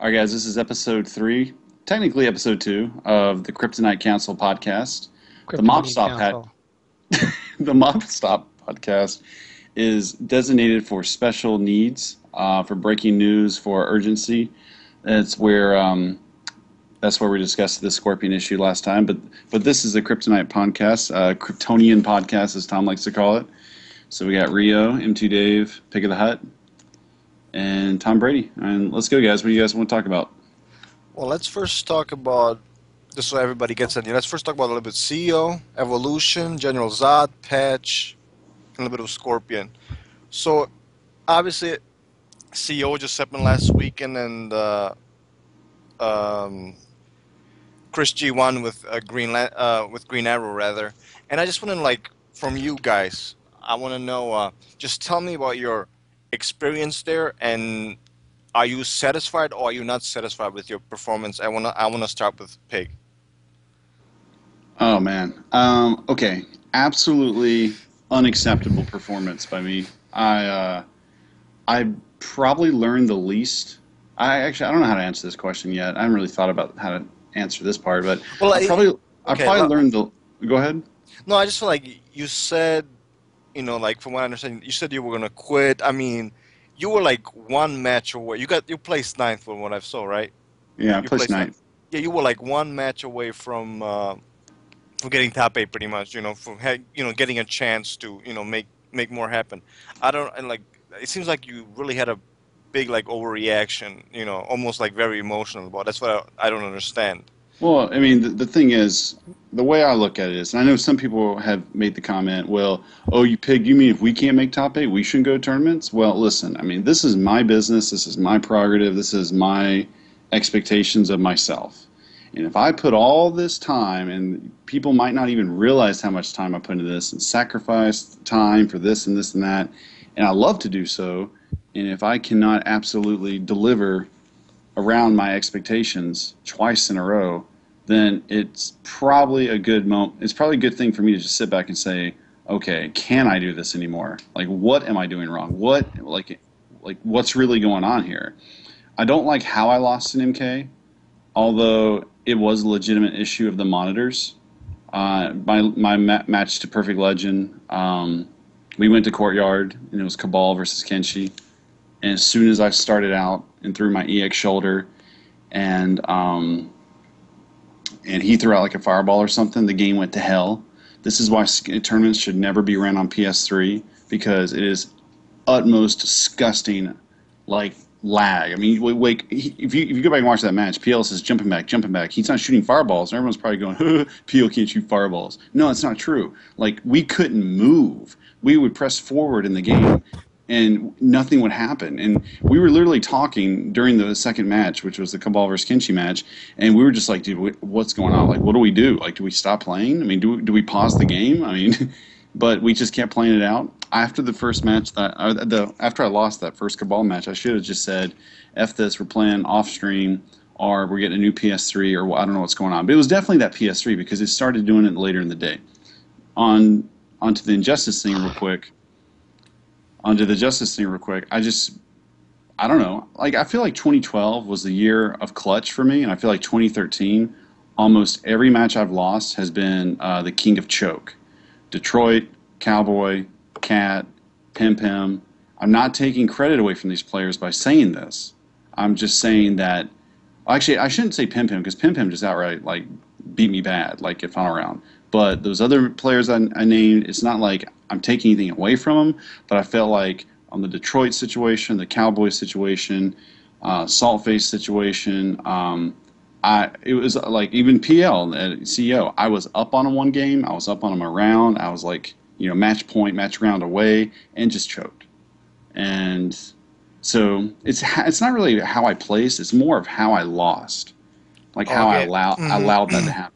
All right, guys, this is episode 3, technically episode 2 of the Kryptonite Council podcast. The Mob Kryptonian Stop hat, Council. the Mob Stop podcast is designated for special needs, for breaking news, for urgency. That's where we discussed the Scorpion issue last time. But this is a Kryptonite podcast, Kryptonian podcast, as Tom likes to call it. So we got Rio, M2dave, Pick of the Hut, and Tom Brady. And let's go, guys. What do you guys want to talk about? Well, let's first talk about, just so everybody gets in here, let's first talk about a little bit CEO, Evolution, General Zod, Patch, and a little bit of Scorpion. So, obviously, CEO just happened last week, and then Chris G won with Green Arrow, rather. And I just want to, from you guys, I want to know, just tell me about your experience there, and are you satisfied or are you not satisfied with your performance? I wanna start with Pig. Oh man. Okay. Absolutely unacceptable performance by me. I probably learned the least. I don't know how to answer this question yet. I haven't really thought about how to answer this part, but Well, I probably learned the. Go ahead. No, I just feel like you said, from what I understand, you said you were gonna quit. I mean, you were like one match away. You placed ninth from what I saw, right? Yeah, I You placed ninth. Yeah, you were like one match away from getting top 8, pretty much. From getting a chance to make more happen. I don't and like it seems like you really had a big overreaction. Almost like very emotional about it. That's what I don't understand. Well, I mean, the thing is, the way I look at it is, and I know some people have made the comment, well, oh, you pig, you mean if we can't make top 8, we shouldn't go to tournaments? Well, listen, I mean, this is my business, this is my prerogative, this is my expectations of myself. And if I put all this time, and people might not even realize how much time I put into this, and sacrifice time for this and this and that, and I love to do so, and if I cannot absolutely deliver around my expectations twice in a row, then it's probably a good moment. It's probably a good thing for me to just sit back and say, okay, can I do this anymore? Like, what am I doing wrong? What's really going on here? I don't like how I lost in MK, although it was a legitimate issue of the monitors. My match to Perfect Legend, we went to Courtyard, and it was Cabal versus Kenshi. And as soon as I started out and threw my EX shoulder, and he threw out like a fireball or something, the game went to hell. This is why tournaments should never be ran on PS3, because it is utmost disgusting, like lag. I mean, if you go back and watch that match, PL is jumping back. He's not shooting fireballs, and everyone's probably going, PL can't shoot fireballs. No, it's not true. Like, we couldn't move. We would press forward in the game, and nothing would happen. And we were literally talking during the second match, which was the Cabal versus Kenshi match, and we were just like, dude, what's going on? Like, what do we do? Like, do we stop playing? I mean, do we pause the game? I mean, but we just kept playing it out. After the first match, after I lost that first Cabal match, I should have just said, F this, we're playing off stream, or we're getting a new PS3, or I don't know what's going on. But it was definitely that PS3, because it started doing it later in the day. Onto the Injustice thing real quick. I don't know. Like, I feel like 2012 was the year of clutch for me, and I feel like 2013, almost every match I've lost has been the king of choke. Detroit, Cowboy, Cat, Pim Pim. I'm not taking credit away from these players by saying this. I'm just saying that, actually, I shouldn't say Pim Pim, because Pim Pim just outright, beat me bad, if final round. But those other players I named, it's not like I'm taking anything away from them, but I felt like on the Detroit situation, the Cowboys situation, Saltface situation, it was like even PL at CEO, I was up on him one game, I was up on him a round, I was match point, match round away, and just choked. And so it's not really how I placed, it's more of how I lost, how I allowed that to happen.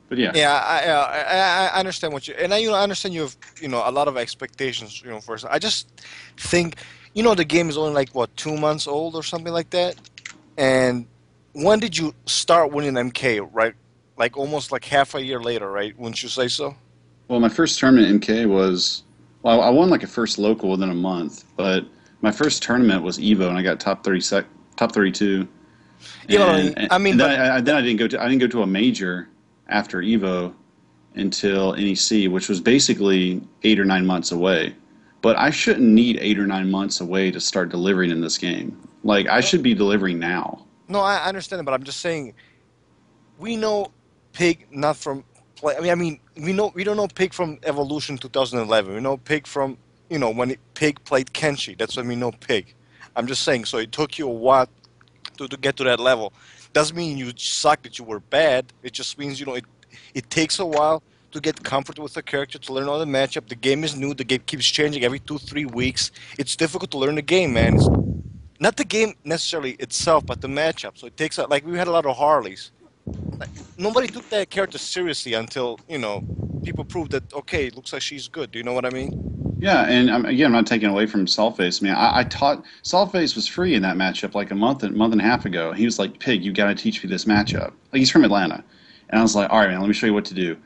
But yeah. Yeah, I understand and I understand you have a lot of expectations first. I just think the game is only 2 months old or something like that. And when did you start winning MK? Right, almost half a year later, right? Wouldn't you say so? Well, my first tournament in MK was, I won a first local within a month, but my first tournament was Evo, and I got top 32. Yeah, but And then I didn't go to a major after Evo until NEC, which was basically 8 or 9 months away. But I shouldn't need 8 or 9 months away to start delivering in this game. Like I should be delivering now. no, I understand it, but I'm just saying we know Pig not from play. We don't know Pig from Evolution 2011. We know Pig from when Pig played Kenshi. That's when we know Pig. I'm just saying. So it took you a while to get to that level. Doesn't mean you suck that you were bad. It just means it takes a while to get comfortable with the character, to learn all the matchup. The game is new. The game keeps changing every 2-3 weeks. It's difficult to learn the game, man. It's not the game necessarily itself, but the matchup. So it takes like we had a lot of Harleys. Like, nobody took that character seriously until people proved that okay, it looks like she's good. Do you know what I mean? Yeah, and again, I'm not taking away from Saltface. I mean, I taught Saltface was free in that matchup like a month and a half ago. He was like, "Pig, you got to teach me this matchup." Like he's from Atlanta, and I was like, "All right, man, let me show you what to do."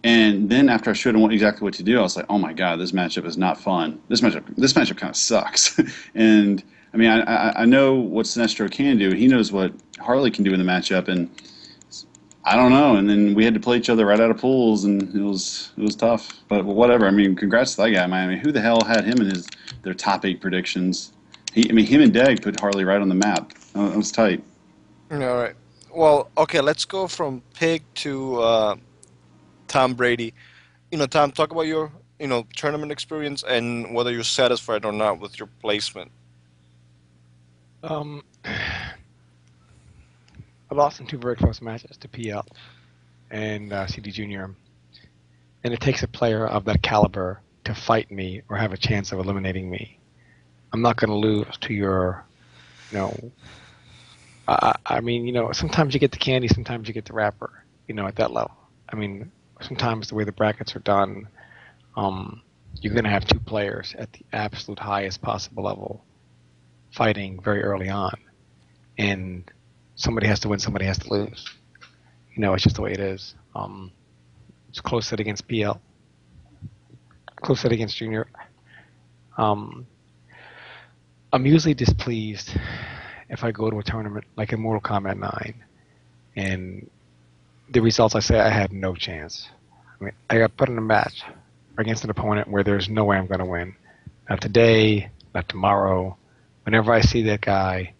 And then after I showed him exactly what to do, I was like, "Oh my god, this matchup is not fun. This matchup kind of sucks." And I mean, I know what Sinestro can do. He knows what Harley can do in the matchup, and I don't know. And then we had to play each other right out of pools, and it was tough. But whatever. I mean, congrats to that guy, man. I mean, who the hell had him in their top 8 predictions? Him and Dag put Harley right on the map. That was tight. All right. Well, okay. Let's go from Pig to Tom Brady. Tom, talk about your tournament experience and whether you're satisfied or not with your placement. Um, I lost in two very close matches to PL and CD Junior, and it takes a player of that caliber to fight me or have a chance of eliminating me. I'm not going to lose to your, I mean, sometimes you get the candy, sometimes you get the wrapper, at that level. I mean, sometimes the way the brackets are done, you're going to have two players at the absolute highest possible level fighting very early on. And somebody has to win, somebody has to lose. It's just the way it is. It's close set against PL, close set against Junior. I'm usually displeased if I go to a tournament like in Mortal Kombat 9 and the results I say I had no chance. I mean, I got put in a match against an opponent where there's no way I'm going to win. Not today, not tomorrow. Whenever I see that guy,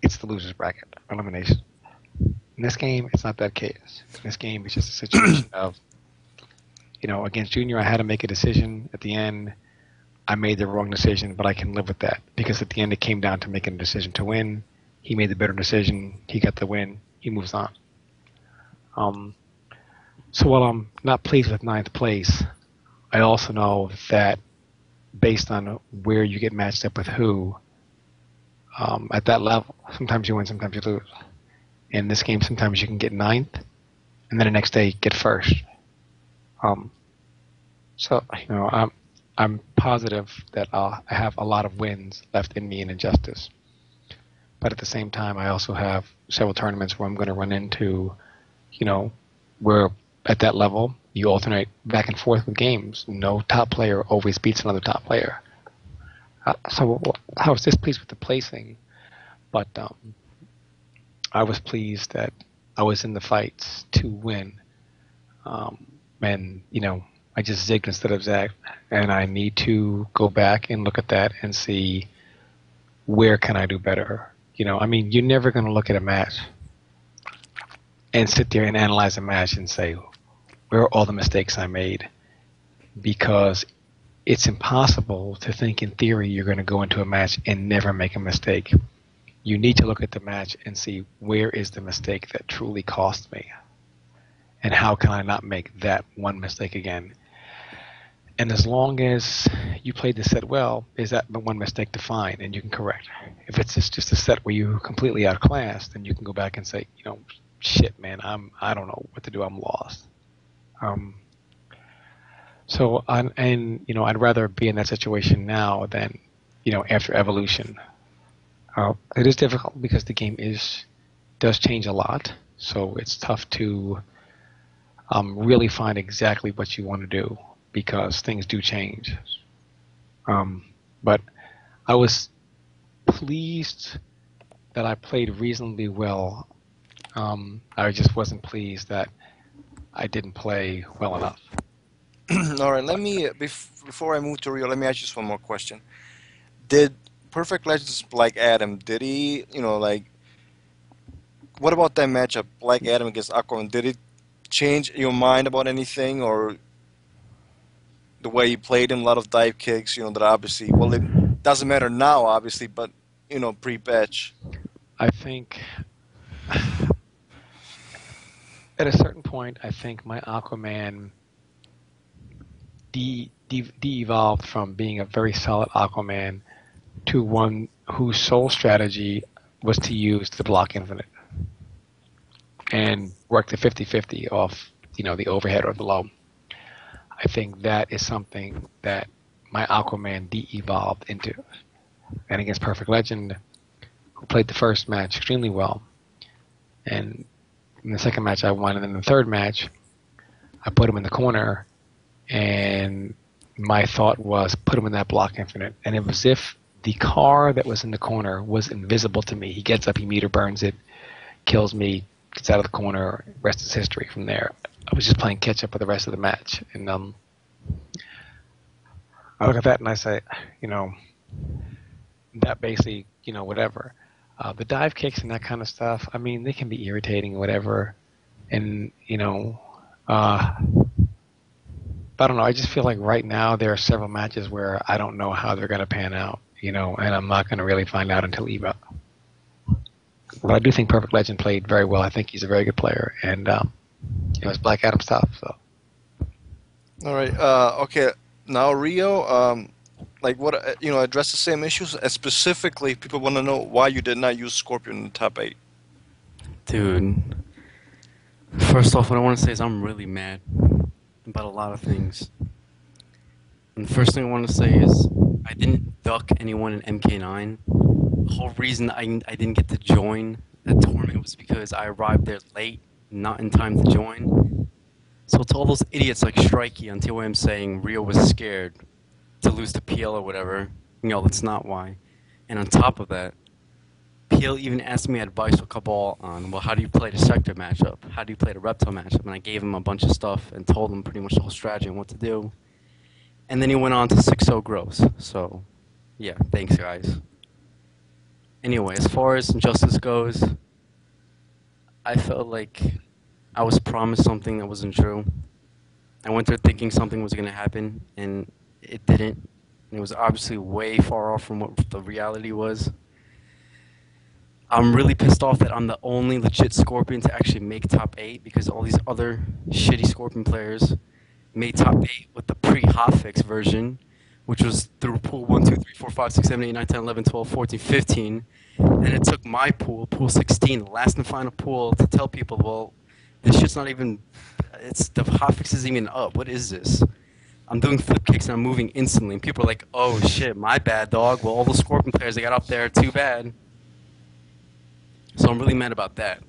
it's the loser's bracket, elimination. In this game, it's not that case. In this game, it's just a situation of, against Junior, I had to make a decision. At the end, I made the wrong decision, but I can live with that. Because at the end, it came down to making a decision to win. He made the better decision. He got the win. He moves on. So while I'm not pleased with ninth place, I also know that based on where you get matched up with who, at that level, sometimes you win, sometimes you lose. In this game, sometimes you can get ninth, and then the next day get first. So I'm positive that I have a lot of wins left in me in Injustice. But at the same time, I also have several tournaments where I'm going to run into, where at that level you alternate back and forth with games. No top player always beats another top player. So I was displeased with the placing, but I was pleased that I was in the fights to win. And, I just zigged instead of zagged. And I need to go back and look at that and see where can I do better. You're never going to look at a match and sit there and analyze a match and say, where are all the mistakes I made? Because it's impossible to think in theory you're going to go into a match and never make a mistake. You need to look at the match and see where is the mistake that truly cost me, and how can I not make that one mistake again. And as long as you played the set well, is that the one mistake to find and you can correct. If it's just a set where you completely outclassed, then you can go back and say, shit, man, I don't know what to do. I'm lost. I'd rather be in that situation now than, after Evolution. It is difficult because the game does change a lot, so it's tough to really find exactly what you want to do because things do change. But I was pleased that I played reasonably well. I just wasn't pleased that I didn't play well enough. All right, let me before I move to Rio, let me ask you just one more question. Did Perfect Legends Black Adam? Did he, like, what about that matchup, Black Adam against Aquaman? Did it change your mind about anything, or the way he played him? A lot of dive kicks, that obviously, well, it doesn't matter now, obviously, but pre-patch. I think at a certain point, I think my Aquaman de-evolved from being a very solid Aquaman to one whose sole strategy was to use the block infinite and work the 50-50 off, the overhead or the low. I think that is something that my Aquaman de-evolved into. And against Perfect Legend, who played the first match extremely well, and in the second match I won, and in the third match I put him in the corner, and my thought was put him in that block infinite, and it was as if the car that was in the corner was invisible to me. He gets up, he meter burns it, kills me, gets out of the corner, rest is history from there. I was just playing catch up for the rest of the match, and I look at that and I say, that basically, whatever. The dive kicks and that kind of stuff, I mean, they can be irritating or whatever, and but I don't know. I just feel like right now there are several matches where I don't know how they're going to pan out, and I'm not going to really find out until EVO. But I do think Perfect Legend played very well. I think he's a very good player, and it was Black Adam's tough. So. All right. Okay. Now Rio, like what address the same issues. Specifically, people want to know why you did not use Scorpion in the top 8. Dude, first off, what I want to say is I'm really mad about a lot of things. And the first thing I want to say is I didn't duck anyone in MK9. The whole reason I didn't get to join that tournament was because I arrived there late, not in time to join. So to all those idiots like Strikey on TOM saying Rio was scared to lose to PL or whatever, that's not why. And on top of that, PL even asked me advice with Cabal on, well, how do you play the Sector matchup? How do you play the Reptile matchup? And I gave him a bunch of stuff and told him pretty much the whole strategy and what to do. And then he went on to 6-0 gross. So, yeah, thanks, guys. Anyway, as far as Injustice goes, I felt like I was promised something that wasn't true. I went there thinking something was going to happen, and it didn't. It was obviously way far off from what the reality was. I'm really pissed off that I'm the only legit Scorpion to actually make top 8 because all these other shitty Scorpion players made top 8 with the pre-hotfix version, which was through pool 1, 2, 3, 4, 5, 6, 7, 8, 9, 10, 11, 12, 14, 15. And it took my pool, pool 16, the last and final pool, to tell people, well, this shit's not even, the hotfix isn't even up. What is this? I'm doing flip kicks and I'm moving instantly. And people are like, oh shit, my bad, dog. Well, all the Scorpion players that got up there, too bad. So I'm really mad about that.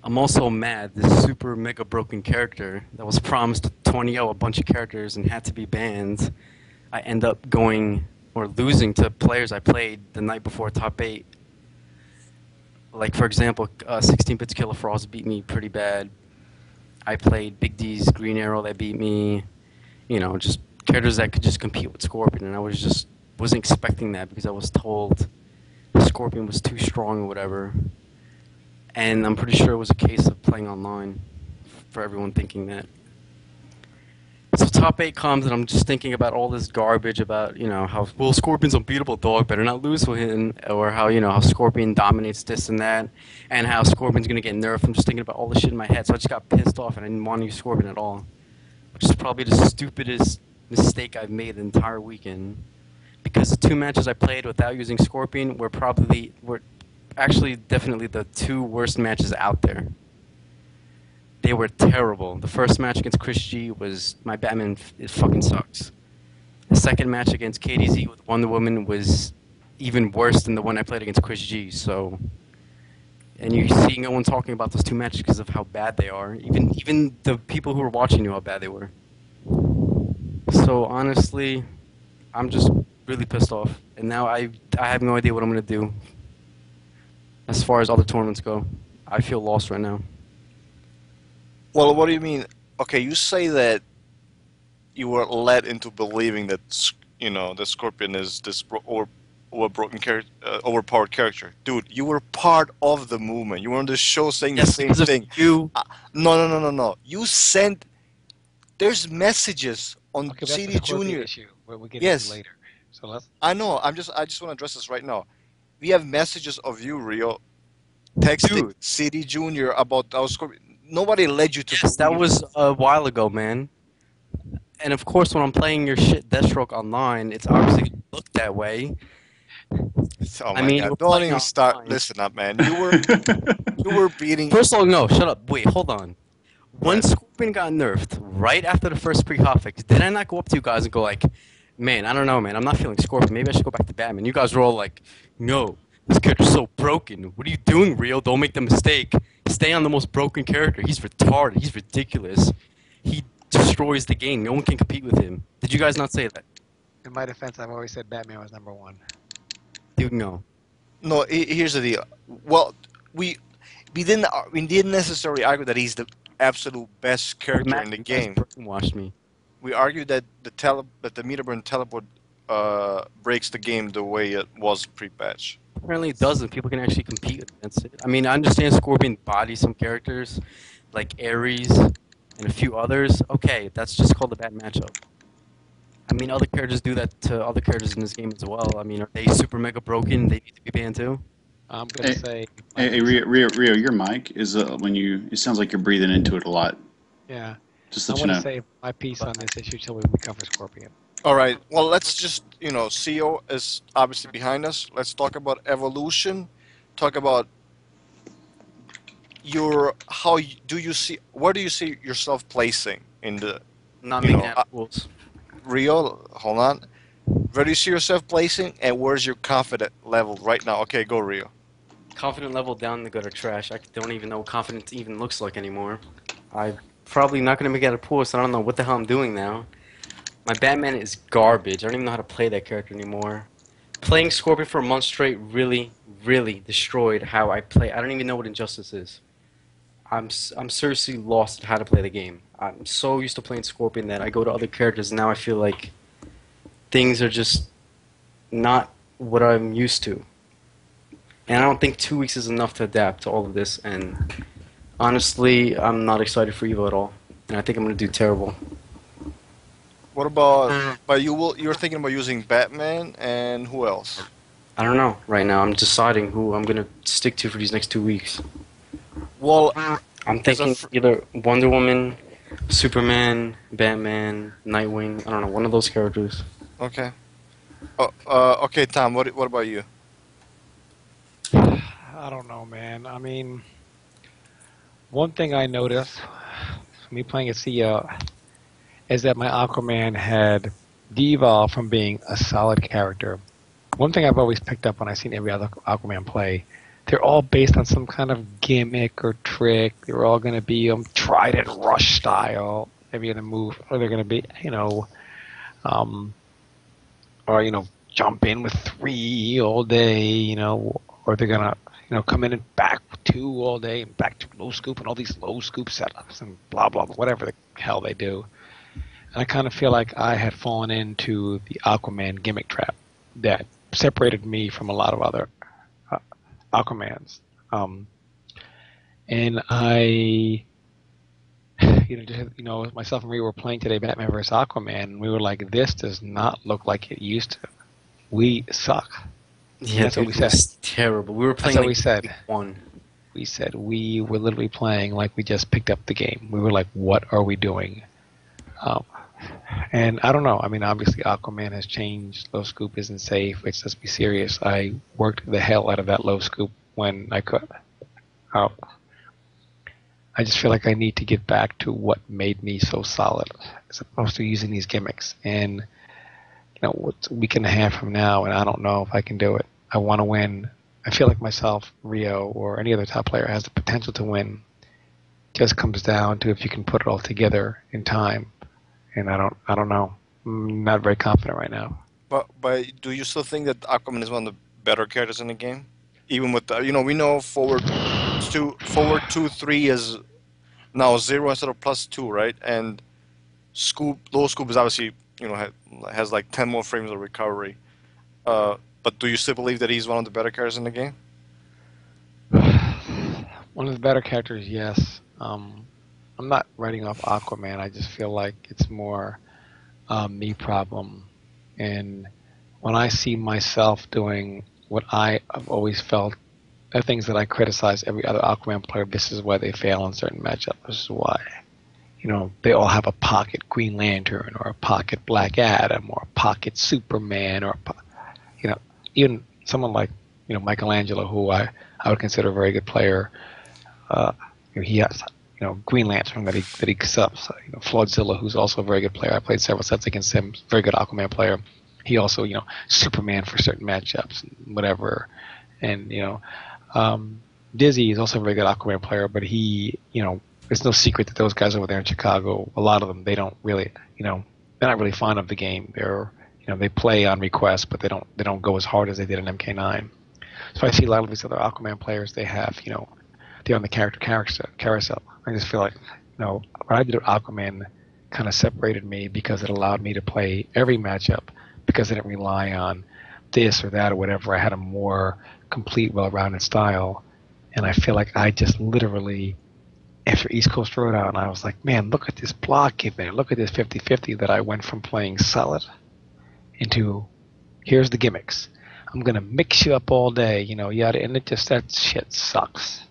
I'm also mad this super mega broken character that was promised to 20-0 a bunch of characters and had to be banned. I end up going or losing to players I played the night before top 8. Like, for example, 16-Bits Killer Frost beat me pretty bad. I played Big D's Green Arrow that beat me. Just characters that could just compete with Scorpion, and I wasn't expecting that because I was told Scorpion was too strong or whatever. And I'm pretty sure it was a case of playing online for everyone thinking that. So top 8 comes and I'm just thinking about all this garbage about, how, well, Scorpion's unbeatable, dog, better not lose with him, or how, how Scorpion dominates this and that, and how Scorpion's going to get nerfed. I'm just thinking about all this shit in my head, so I just got pissed off and I didn't want to use Scorpion at all. Which is probably the stupidest mistake I've made the entire weekend. Because the 2 matches I played without using Scorpion were actually definitely the 2 worst matches out there. They were terrible. The first match against Chris G was, my Batman, it fucking sucks. The second match against KDZ with Wonder Woman was even worse than the one I played against Chris G, so... And you see no one talking about those 2 matches because of how bad they are. Even the people who were watching knew how bad they were. So honestly, I'm just really pissed off. And now I have no idea what I'm going to do. as far as other tournaments go. I feel lost right now. Well, what do you mean? Okay, you say that you were led into believing that the Scorpion is this overpowered character. Dude, you were part of the movement. You were on the show saying the Yes, same because of thing. you. No. You sent. There's messages on Okay, but that's the CD Scorpion Junior. issue where we get into Yes, later. So let's. I know. I just want to address this right now. We have messages of you, Rio, texting Dude. CD Junior about our Scorpion. Nobody led you to Yes, that believe. was a while ago, man. And of course, when I'm playing your shit Deathstroke online, it's obviously gonna look that way. Oh I my mean, God! we're Don't playing even start. online. Listen up, man. You were beating. First of all, no, shut up. Wait, hold on. When Right. Scorpion got nerfed, right after the first pre-hot fix, did I not go up to you guys and go like, man, I don't know, man, I'm not feeling Scorpion. Maybe I should go back to Batman. You guys were all like, no, this character's so broken. What are you doing, Rio? Don't make the mistake. Stay on the most broken character. He's retarded. He's ridiculous. He destroys the game. No one can compete with him. Did you guys not say that? In my defense, I've always said Batman was number one. Dude, no. No, here's the deal. Well, we didn't necessarily argue that he's the absolute best character in the game. Brainwashed me. We argued that the meter burn teleport breaks the game the way it was pre-patch. Apparently it doesn't. People can actually compete against it. I mean, I understand Scorpion bodies some characters, like Ares and a few others. Okay, that's just called a bad matchup. I mean, other characters do that to other characters in this game as well. I mean, are they super mega broken? They need to be banned too? I'm gonna say. Hey, Rio, your mic is it sounds like you're breathing into it a lot. Yeah. Just I let you want to know. save my piece on this issue till we cover Scorpion. All right. Well, let's just CO is obviously behind us. Let's talk about evolution. Talk about where do you see yourself placing in the Not You making know, that rules. Rio? Hold on. Where do you see yourself placing, and where's your confident level right now? Okay, go Rio. Confident level down the gutter trash. I don't even know what confidence even looks like anymore. I'm probably not going to make it out of pool, so I don't know what the hell I'm doing now. My Batman is garbage. I don't even know how to play that character anymore. Playing Scorpion for a month straight really, really destroyed how I play. I don't even know what Injustice is. I'm seriously lost at how to play the game. I'm so used to playing Scorpion that I go to other characters, and now I feel like things are just not what I'm used to. And I don't think 2 weeks is enough to adapt to all of this, and honestly, I'm not excited for Evo at all. And I think I'm going to do terrible. What about? But you're thinking about using Batman and who else? I don't know right now. I'm deciding who I'm going to stick to for these next 2 weeks. Well, I'm There's a thinking fr- either Wonder Woman, Superman, Batman, Nightwing. I don't know, one of those characters. okay. Okay, Tom. What about you? I don't know, man. I mean, one thing I noticed, me playing at CEO, is that my Aquaman had devolved from being a solid character. One thing I've always picked up when I've seen every other Aquaman play, they're all based on some kind of gimmick or trick. They're all going to be Trident Rush style, every other move, or they're going to be, jump in with 3 all day, or they're going to, come in and back 2 all day and back to low scoop and all these low scoop setups and blah, blah, blah, whatever the hell they do. And I kind of feel like I had fallen into the Aquaman gimmick trap that separated me from a lot of other Aquamans. And I, myself and we were playing today Batman vs. Aquaman, and we were like, this does not look like it used to. We suck. Yeah, That's what dude, we it said. was terrible. We were That's playing what like we said. week 1. We said we were literally playing like we just picked up the game. We were like, what are we doing? And I don't know. I mean, obviously Aquaman has changed. Low scoop isn't safe. Let's be serious. I worked the hell out of that low scoop when I could. I just feel like I need to get back to what made me so solid, as opposed to using these gimmicks. And what's a week and a half from now, and I don't know if I can do it. I want to win. I feel like myself, Rio, or any other top player has the potential to win. Just comes down to if you can put it all together in time. And I don't know. I'm not very confident right now. But do you still think that Aquaman is one of the better characters in the game? Even with the, we know forward 2-3 is now 0 instead of +2, right? And low scoop is obviously has like 10 more frames of recovery. But do you still believe that he's one of the better characters in the game? One of the better characters, yes. I'm not writing off Aquaman. I just feel like it's more me problem. And when I see myself doing what I have always felt, the things that I criticize every other Aquaman player, this is why they fail in certain matchups. This is why. They all have a pocket Green Lantern or a pocket Black Adam or a pocket Superman or even someone like Michelangelo, who I would consider a very good player. He has Green Lantern that he subs. Flodzilla, who's also a very good player. I played several sets against him. Very good Aquaman player. He also Superman for certain matchups, whatever. And Dizzy is also a very good Aquaman player, but he it's no secret that those guys over there in Chicago, a lot of them, they don't really they're not really fond of the game. They're they play on request, but they don't go as hard as they did in MK9. So I see a lot of these other Aquaman players. They have they're on the character carousel. I just feel like what I did with Aquaman kind of separated me because it allowed me to play every matchup because I didn't rely on this or that or whatever. I had a more complete, well-rounded style, and I feel like I just literally, after East Coast Throwdown, I was like, man, look at this block given. Look at this 50-50 that I went from playing solid into here's the gimmicks. I'm gonna mix you up all day, yada, and that shit sucks,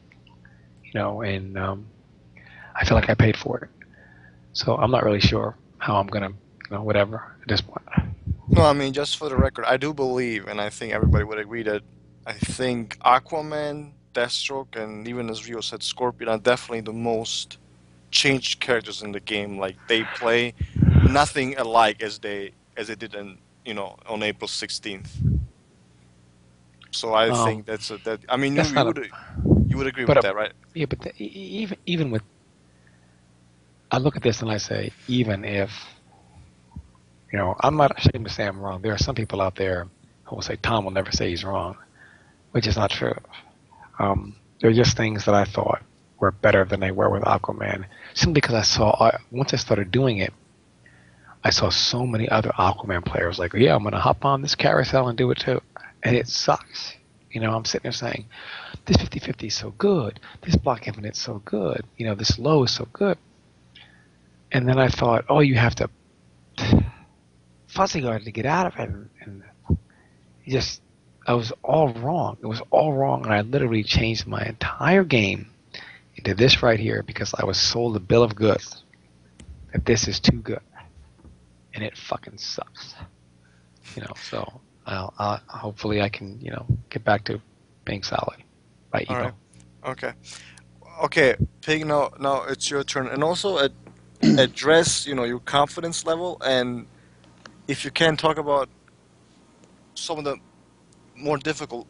and I feel like I paid for it. So I'm not really sure how I'm gonna, whatever at this point. No, I mean, just for the record, I do believe, and I think everybody would agree that I think Aquaman, Deathstroke, and even as Rio said, Scorpion are definitely the most changed characters in the game. Like they play nothing alike as they did in on April 16th. So I think that. I mean, you would agree with that, right? Yeah, but even with, I look at this and I say, even if, I'm not ashamed to say I'm wrong. There are some people out there who will say Tom will never say he's wrong, which is not true. There are just things that I thought were better than they were with Aquaman, simply because once I started doing it, I saw so many other Aquaman players like, yeah, I'm going to hop on this carousel and do it too. And it sucks. I'm sitting there saying, this 50-50 is so good. This block infinite is so good. This low is so good. And then I thought, oh, you have to fuzzy guard to get out of it. And I was all wrong. It was all wrong. And I literally changed my entire game into this right here because I was sold a bill of goods that this is too good. And it fucking sucks. So I'll hopefully I can, get back to being solid by Evo. All right. Okay, Pig, now it's your turn. And also address, your confidence level, and if you can talk about some of the more difficult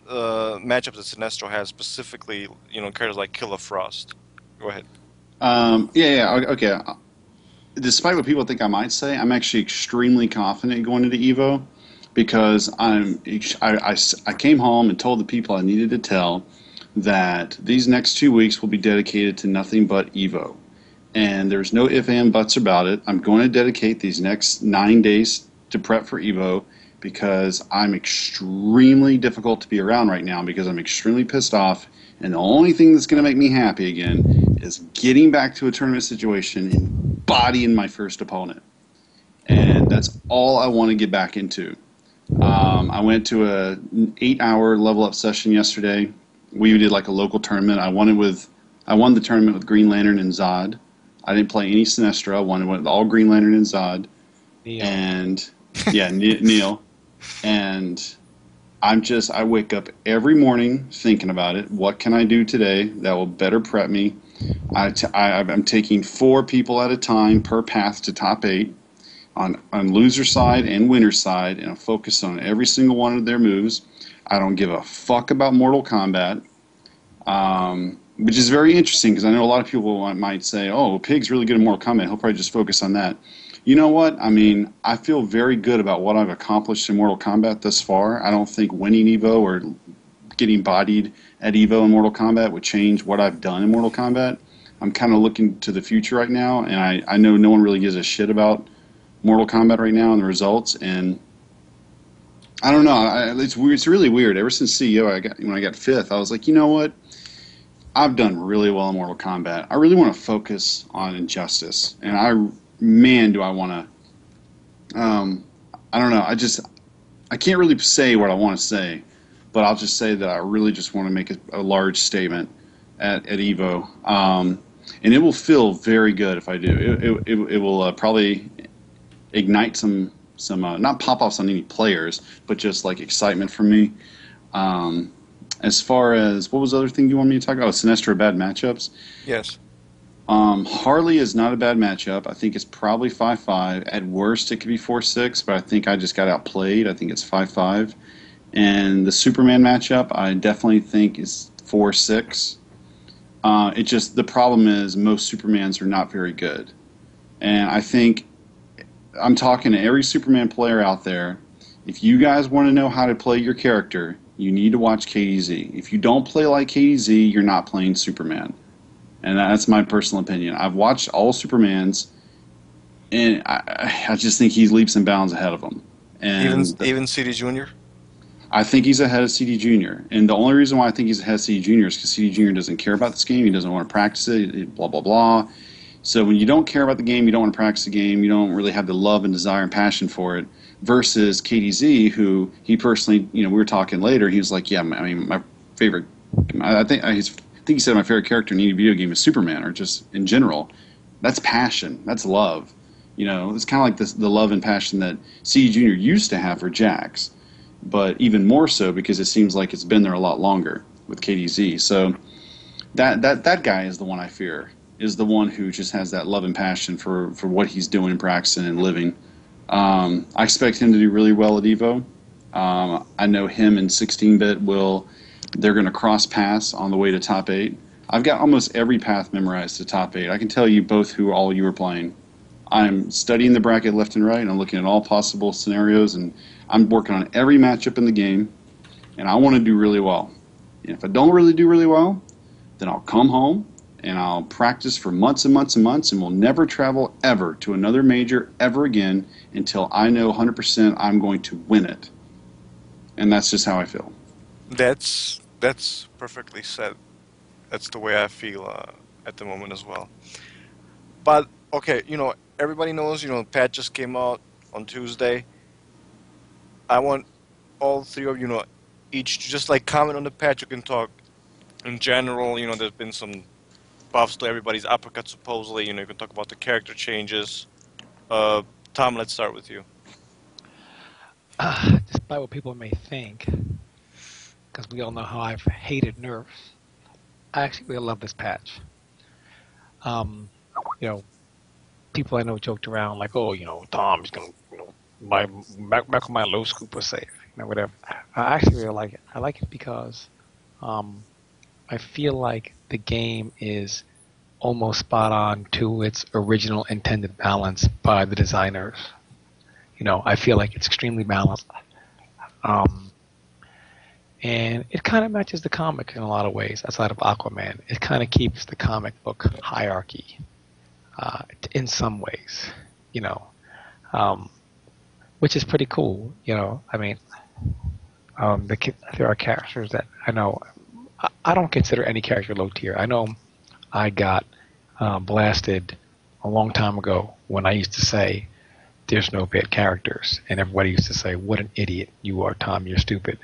matchups that Sinestro has, specifically, characters like Killer Frost. Go ahead. Okay. Despite what people think I might say, I'm actually extremely confident going into Evo because I came home and told the people I needed to tell that these next 2 weeks will be dedicated to nothing but Evo. And there's no ifs, ands, buts about it. I'm going to dedicate these next 9 days to prep for Evo because I'm extremely difficult to be around right now because I'm extremely pissed off. And the only thing that's going to make me happy again is getting back to a tournament situation and bodying my first opponent. And that's all I want to get back into. I went to an 8-hour level up session yesterday. We did like a local tournament. I won the tournament with Green Lantern and Zod. I didn't play any Sinestro. I won with all Green Lantern and Zod. Neil. And Neil. And I wake up every morning thinking about it. What can I do today that will better prep me? I'm taking 4 people at a time per path to top 8 on loser side and winner side, and I'm focused on every single one of their moves. I don't give a fuck about Mortal Kombat, which is very interesting because I know a lot of people might say, oh, Pig's really good at Mortal Kombat. He'll probably just focus on that. You know what? I mean, I feel very good about what I've accomplished in Mortal Kombat thus far. I don't think winning Evo or getting bodied at Evo and Mortal Kombat would change what I've done in Mortal Kombat. I'm kind of looking to the future right now, and I know no one really gives a shit about Mortal Kombat right now and the results, and I don't know. It's weird. It's really weird. Ever since CEO, when I got fifth, I was like, you know what? I've done really well in Mortal Kombat. I really want to focus on Injustice, and man, do I want to. I don't know. I can't really say what I want to say, but I'll just say that I really just want to make a large statement at Evo, and it will feel very good if I do. It will probably ignite some not pop-offs on any players, but just like excitement for me. As far as, what was the other thing you want me to talk about? Oh, Sinestro bad matchups. Yes. Harley is not a bad matchup. I think it's probably 5-5. At worst, it could be 4-6, but I think I just got outplayed. I think it's 5-5. And the Superman matchup, I definitely think is 4-6. The problem is most Supermans are not very good. And I think I'm talking to every Superman player out there. If you guys want to know how to play your character, you need to watch KDZ. If you don't play like KDZ, you're not playing Superman. And that's my personal opinion. I've watched all Supermans, and I just think he's leaps and bounds ahead of them. And even CD Junior. I think he's ahead of CD Junior. And the only reason why I think he's ahead of CD Junior is because CD Junior doesn't care about this game. He doesn't want to practice it. Blah blah blah. So when you don't care about the game, you don't want to practice the game. You don't really have the love and desire and passion for it. Versus KDZ, who he personally, we were talking later. He was like, "Yeah, I mean, my favorite. I think he said my favorite character in any video game is Superman, or just in general. That's passion. That's love. It's kind of like the love and passion that CD Junior used to have for Jax, but even more so because it seems like it's been there a lot longer with KDZ. So that guy is the one I fear. Is the one who just has that love and passion for what he's doing and practicing and living. I expect him to do really well at Evo. I know him and 16-bit they're going to cross paths on the way to top 8. I've got almost every path memorized to top 8. I can tell you both who all you are playing. I'm studying the bracket left and right, and I'm looking at all possible scenarios, and I'm working on every matchup in the game, and I want to do really well. And if I don't really do really well, then I'll come home, and I'll practice for months and months and months, and we'll never travel ever to another major ever again until I know 100% I'm going to win it. And that's just how I feel. That's perfectly said. That's the way I feel at the moment as well. But okay, everybody knows, patch just came out on Tuesday. I want all three of you, each just like comment on the patch. You can talk in general. There's been some buffs to everybody's uppercut supposedly. You can talk about the character changes. Tom, let's start with you. Despite what people may think, because we all know how I've hated Nerf, I actually really love this patch. People I know joked around like, oh, Tom's going to, back on my low scoop was safe, whatever. I actually really like it. I like it because I feel like the game is almost spot on to its original intended balance by the designers. I feel like it's extremely balanced. And it kind of matches the comic in a lot of ways outside of Aquaman. It kind of keeps the comic book hierarchy in some ways, which is pretty cool. I mean, there are characters that I know. I don't consider any character low tier. I know I got blasted a long time ago when I used to say there's no bad characters, and everybody used to say, what an idiot you are, Tom, you're stupid.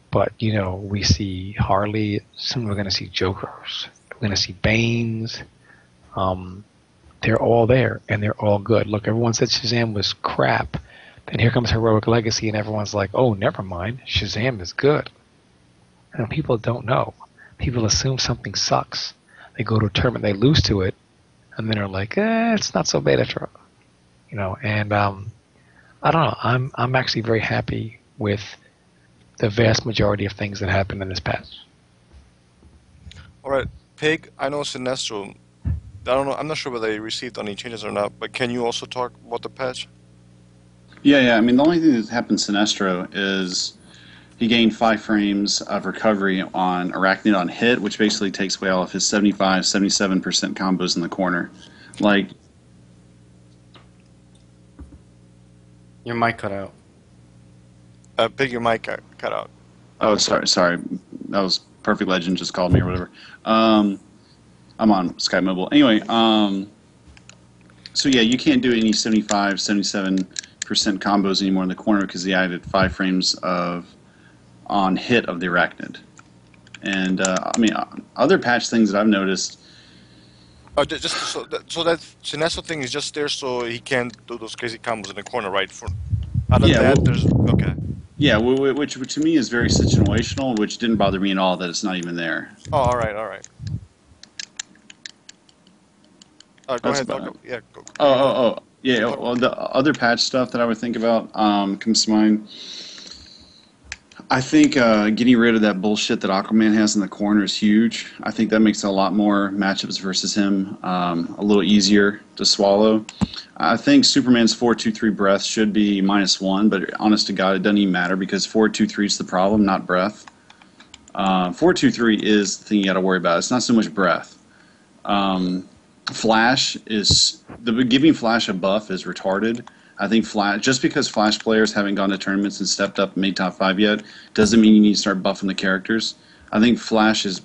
But, we see Harley, soon we're going to see Jokers, we're going to see Banes. They're all there, and they're all good. Look, everyone said Shazam was crap. Then here comes Heroic Legacy, and everyone's like, oh, never mind, Shazam is good. And people don't know. People assume something sucks. They go to a tournament, they lose to it, and then they're like, it's not so bad after all. And I don't know. I'm actually very happy with the vast majority of things that happen in this patch. All right, Pig. I know Sinestro. I don't know. I'm not sure whether they received any changes or not. But can you also talk about the patch? Yeah. I mean, the only thing that's happened Sinestro is he gained 5 frames of recovery on Arachnid on hit, which basically takes away all of his 75, 77% combos in the corner. Like, Your mic cut out. Pig, your mic cut out. oh, sorry. That was Perfect Legend just called me or whatever. I'm on Skype Mobile. Anyway, so yeah, you can't do any 75, 77% combos anymore in the corner because he added 5 frames on hit of the Arachnid. And I mean, other patch things that I've noticed. Oh, just so that Sinestro thing is just there so he can't do those crazy combos in the corner, right? For other than that, there's okay. Yeah, which to me is very situational, which didn't bother me at all that it's not even there. Oh, all right. Go ahead. Yeah, go. Oh. Yeah, well, the other patch stuff that I would think about comes to mind. I think getting rid of that bullshit that Aquaman has in the corner is huge. I think that makes a lot more matchups versus him a little easier to swallow. I think Superman's 4-2-3 breath should be -1, but honest to God, it doesn't even matter because 4-2-3 is the problem, not breath. 4-2-3 is the thing you got to worry about. It's not so much breath. Flash is giving Flash a buff is retarded. I think Flash, just because Flash players haven't gone to tournaments and stepped up and made top 5 yet, doesn't mean you need to start buffing the characters. I think Flash is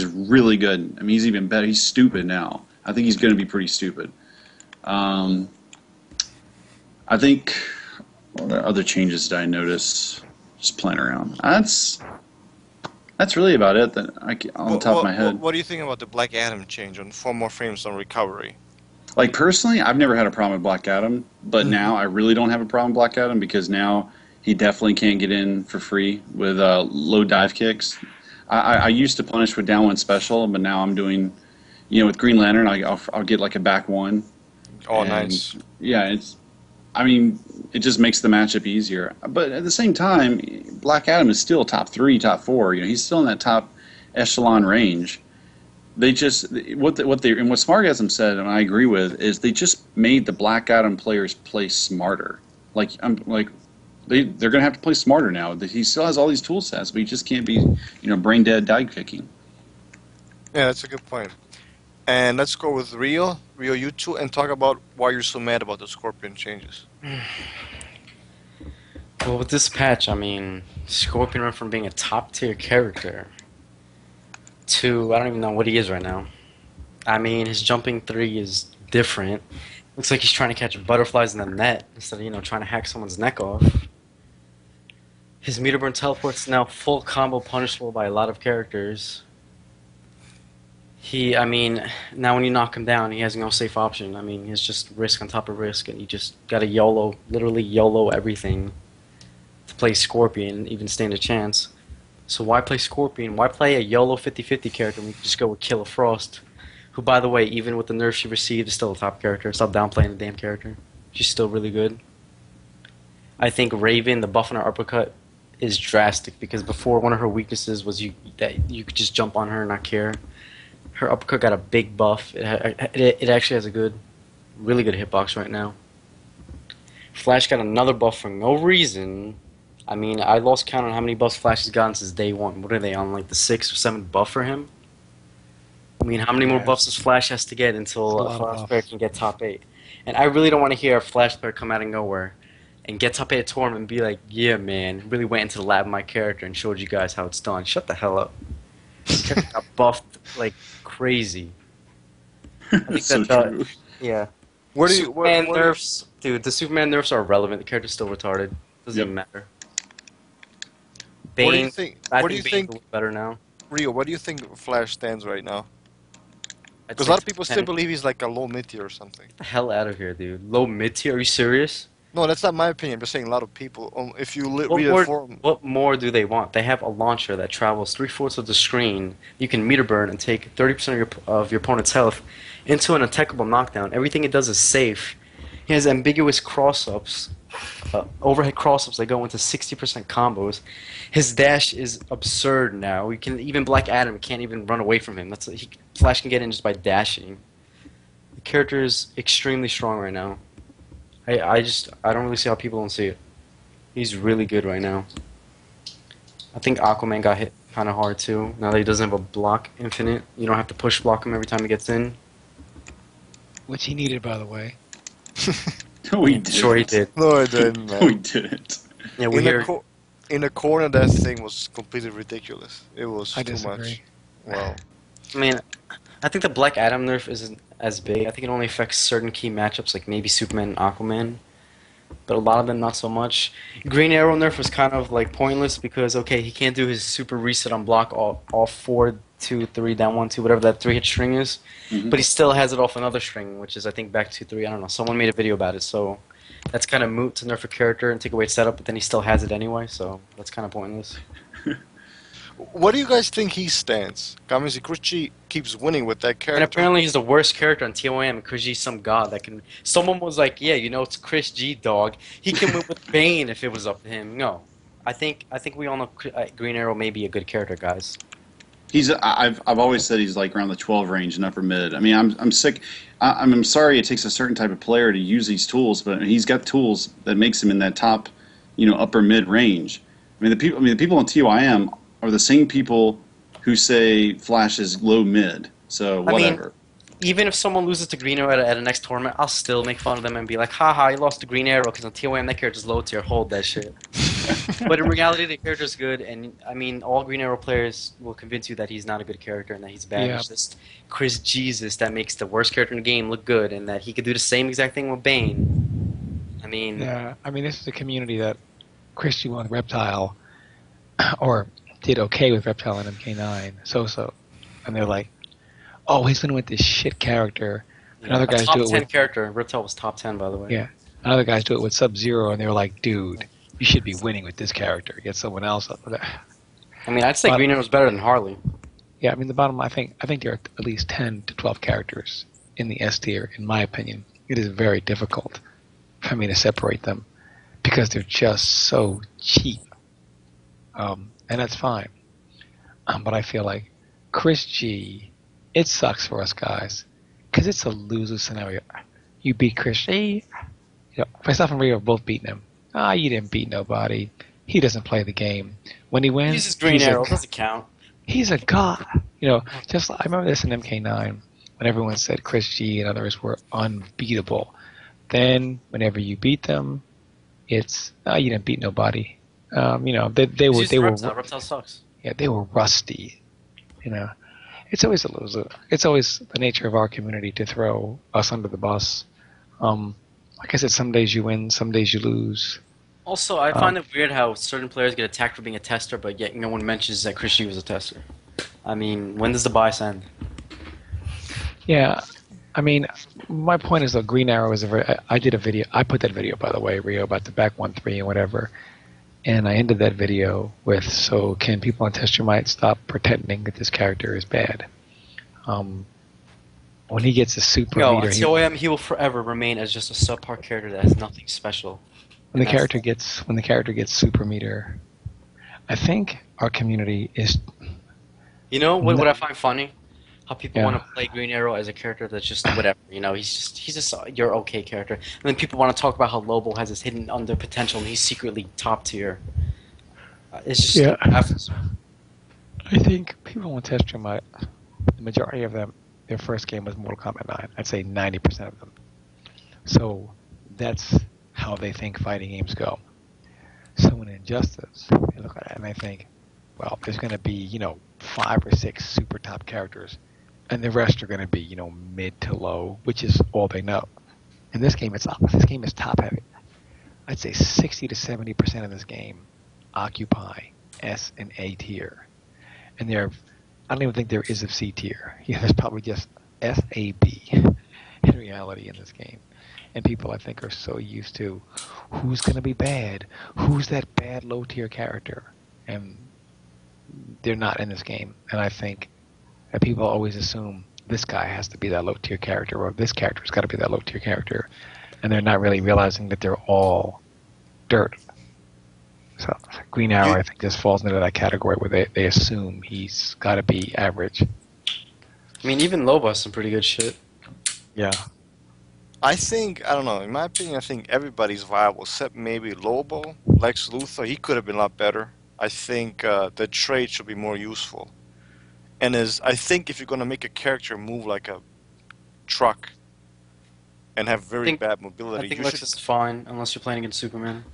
really good. I mean, he's even better. He's stupid now. I think he's going to be pretty stupid. I think other changes that I noticed just playing around. That's really about it. On the top of my head. What do you think about the Black Adam change on 4 more frames on recovery? Like, personally, I've never had a problem with Black Adam, but now I really don't have a problem with Black Adam because now he definitely can't get in for free with low dive kicks. I used to punish with down 1 special, but now I'm doing, with Green Lantern, I'll get like a back 1. Oh, nice. Yeah, it just makes the matchup easier. But at the same time, Black Adam is still top 3, top 4. He's still in that top echelon range. They just what Smargasm said, and I agree with, is they just made the Black Adam players play smarter. They're gonna have to play smarter now. He still has all these tool sets, but he just can't be brain dead dive kicking. Yeah, that's a good point. And let's go with Rio, you two, and talk about why you're so mad about the Scorpion changes. Well, with this patch, Scorpion went from being a top tier character to I don't even know what he is right now. His jumping 3 is different. Looks like he's trying to catch butterflies in the net instead of trying to hack someone's neck off. His meter burn teleport's now full combo punishable by a lot of characters. Now when you knock him down, he has no safe option. It's just risk on top of risk, and you just gotta literally YOLO everything to play Scorpion and even stand a chance. So why play Scorpion? Why play a YOLO 50-50 character when you can just go with Killer Frost, who, by the way, even with the nerfs she received, is still a top character. Stop downplaying the damn character. She's still really good. I think Raven, the buff on her uppercut, is drastic because before one of her weaknesses was that you could just jump on her and not care. Her uppercut got a big buff. It actually has a really good hitbox right now. Flash got another buff for no reason. I lost count on how many buffs Flash has gotten since day 1. What are they on, like the 6th or 7th buff for him? How many more buffs does Flash has to get until a Flash player can get top 8? And I really don't want to hear a Flash player come out of nowhere and get top 8 at tournament and be like, yeah, man, really went into the lab of my character and showed you guys how it's done. Shut the hell up. Character got buffed like crazy. I think so true. Yeah. Nerfs? Dude, the Superman nerfs are irrelevant. The character's still retarded. Doesn't even matter. Bane, What do you think? I think Bane's a little better now. Rio, what do you think Flash stands right now? Because a lot of people still believe he's like a low mid tier or something. Get the hell out of here, dude. Low mid tier? Are you serious? No, that's not my opinion. I'm just saying a lot of people. If you read the forum, what more do they want? They have a launcher that travels 3/4 of the screen. You can meter burn and take 30% of your opponent's health into an attackable knockdown. Everything it does is safe. He has ambiguous cross-ups, overhead cross-ups that go into 60% combos. His dash is absurd now. Even Black Adam can't even run away from him. Flash can get in just by dashing. The character is extremely strong right now. I don't really see how people don't see it. He's really good right now. I think Aquaman got hit kind of hard too. Now that he doesn't have a block infinite, you don't have to push block him every time he gets in. Which he needed, by the way. No, we Yeah, sure he didn't. did. No, I didn't, We man. didn't. Yeah, we In the hear. in the corner, that thing was completely ridiculous. It was I too disagree. much. Well, I mean, I think the Black Adam nerf isn't as big. I think it only affects certain key matchups, like maybe Superman and Aquaman, but a lot of them not so much. Green Arrow nerf was kind of like pointless because okay, he can't do his super reset on block all 4-2-3 down 1-2 whatever that 3-hit string is, Mhm. but he still has it off another string, which is I think back 2-3. I don't know. Someone made a video about it, so that's kind of moot to nerf a character and take away its setup, but then he still has it anyway, so that's kind of pointless. what do you guys think he stands? Kamisi Kuchi keeps winning with that And character. apparently he's the worst character on TOM because he's some god that can. Someone was like, "Yeah, you know, it's Chris G, dog. He can win with Bane if it was up to him." No, I think we all know Green Arrow may be a good character, guys. I've always said he's like around the 12 range and upper mid. I mean, I'm sick. I'm sorry it takes a certain type of player to use these tools, but he's got tools that makes him in that top, upper mid range. The people on TYM are the same people who say Flash is low mid. So I mean, whatever. even if someone loses to Green Arrow at a next tournament, I'll still make fun of them and be like, haha, you lost to Green Arrow because on TOM that character's low tier, hold that shit. But in reality, the character's good, and I mean, all Green Arrow players will convince you that he's not a good character and that he's bad. Yeah. It's just Chris Jesus that makes the worst character in the game look good, and that he could do the same exact thing with Bane. I mean, Yeah, I mean, this is a community that Christian won with Reptile, or did okay with Reptile and MK9, so. And they're like, oh, he's going to win this shit character. And other a guys top do it 10 with, character. Reptile was top 10, by the way. yeah. And other guys do it with Sub-Zero, and they're like, dude, you should be winning with this character. Get someone else up with that. I mean, I'd say But- Green Arrow's better than Harley. Yeah, I mean, the bottom, I think there are at least 10 to 12 characters in the S tier, in my opinion. It is very difficult for me to separate them because they're just so cheap. And that's fine. But I feel like Chris G, it sucks for us guys because it's a loser scenario. You beat Chris G, myself and Rio have both beaten him. You didn't beat nobody. He doesn't play the game. When he wins, He uses Green he's a- Arrow. Doesn't count. He's a god. Just I remember this in MK9 when everyone said Chris G and others were unbeatable. Then whenever you beat them, it's you didn't beat nobody. They were He's Reptile. Reptile sucks. they were rusty. It's always a loser. It's always the nature of our community to throw us under the bus. Like I said, some days you win, some days you lose. Also, I find it weird how certain players get attacked for being a tester, but yet no one mentions that Chris G was a tester. I mean, when does the bias end? Yeah, I mean, my point is though, Green Arrow is a very. I did a video. I put that video, by the way, Rio, about the back 1-3 and whatever. And I ended that video with, so can people on Tester Might stop pretending that this character is bad? When he gets a super No, meter, on TOM, he will forever remain as just a subpar character that has nothing special. when the And character gets super meter, I think our community is. You know what I find funny? How people Yeah. want to play Green Arrow as a character that's just whatever. He's just your okay character. And then people want to talk about how Lobo has this hidden under potential and he's secretly top tier. It's just Yeah. baffles me. I think people on Tester Might, the majority of them, their first game was Mortal Kombat 9. I'd say 90% of them. So that's how they think fighting games go. So in Injustice, they look at it and they think, well, there's going to be, 5 or 6 super top characters, and the rest are going to be, mid to low, which is all they know. In this game, this game is top heavy. I'd say 60 to 70% of this game occupy S and A tier, and I don't even think there is a C tier. There's probably just S, A, B in reality in this game. And people, I think, are so used to who's going to be bad, who's that bad low-tier character, and they're not in this game. And I think that people always assume this guy has to be that low-tier character, or this character's got to be that low-tier character, and they're not really realizing that they're all dirt. So Green Arrow, I think, just falls into that category where they assume he's got to be average. I mean, even Lobo has some pretty good shit. Yeah. I don't know, in my opinion, I think everybody's viable except maybe Lobo, Lex Luthor. He could have been a lot better. I think the trade should be more useful. And I think if you're gonna make a character move like a truck and have I very think bad I mobility, think you Lex should. is fine unless you're playing against Superman.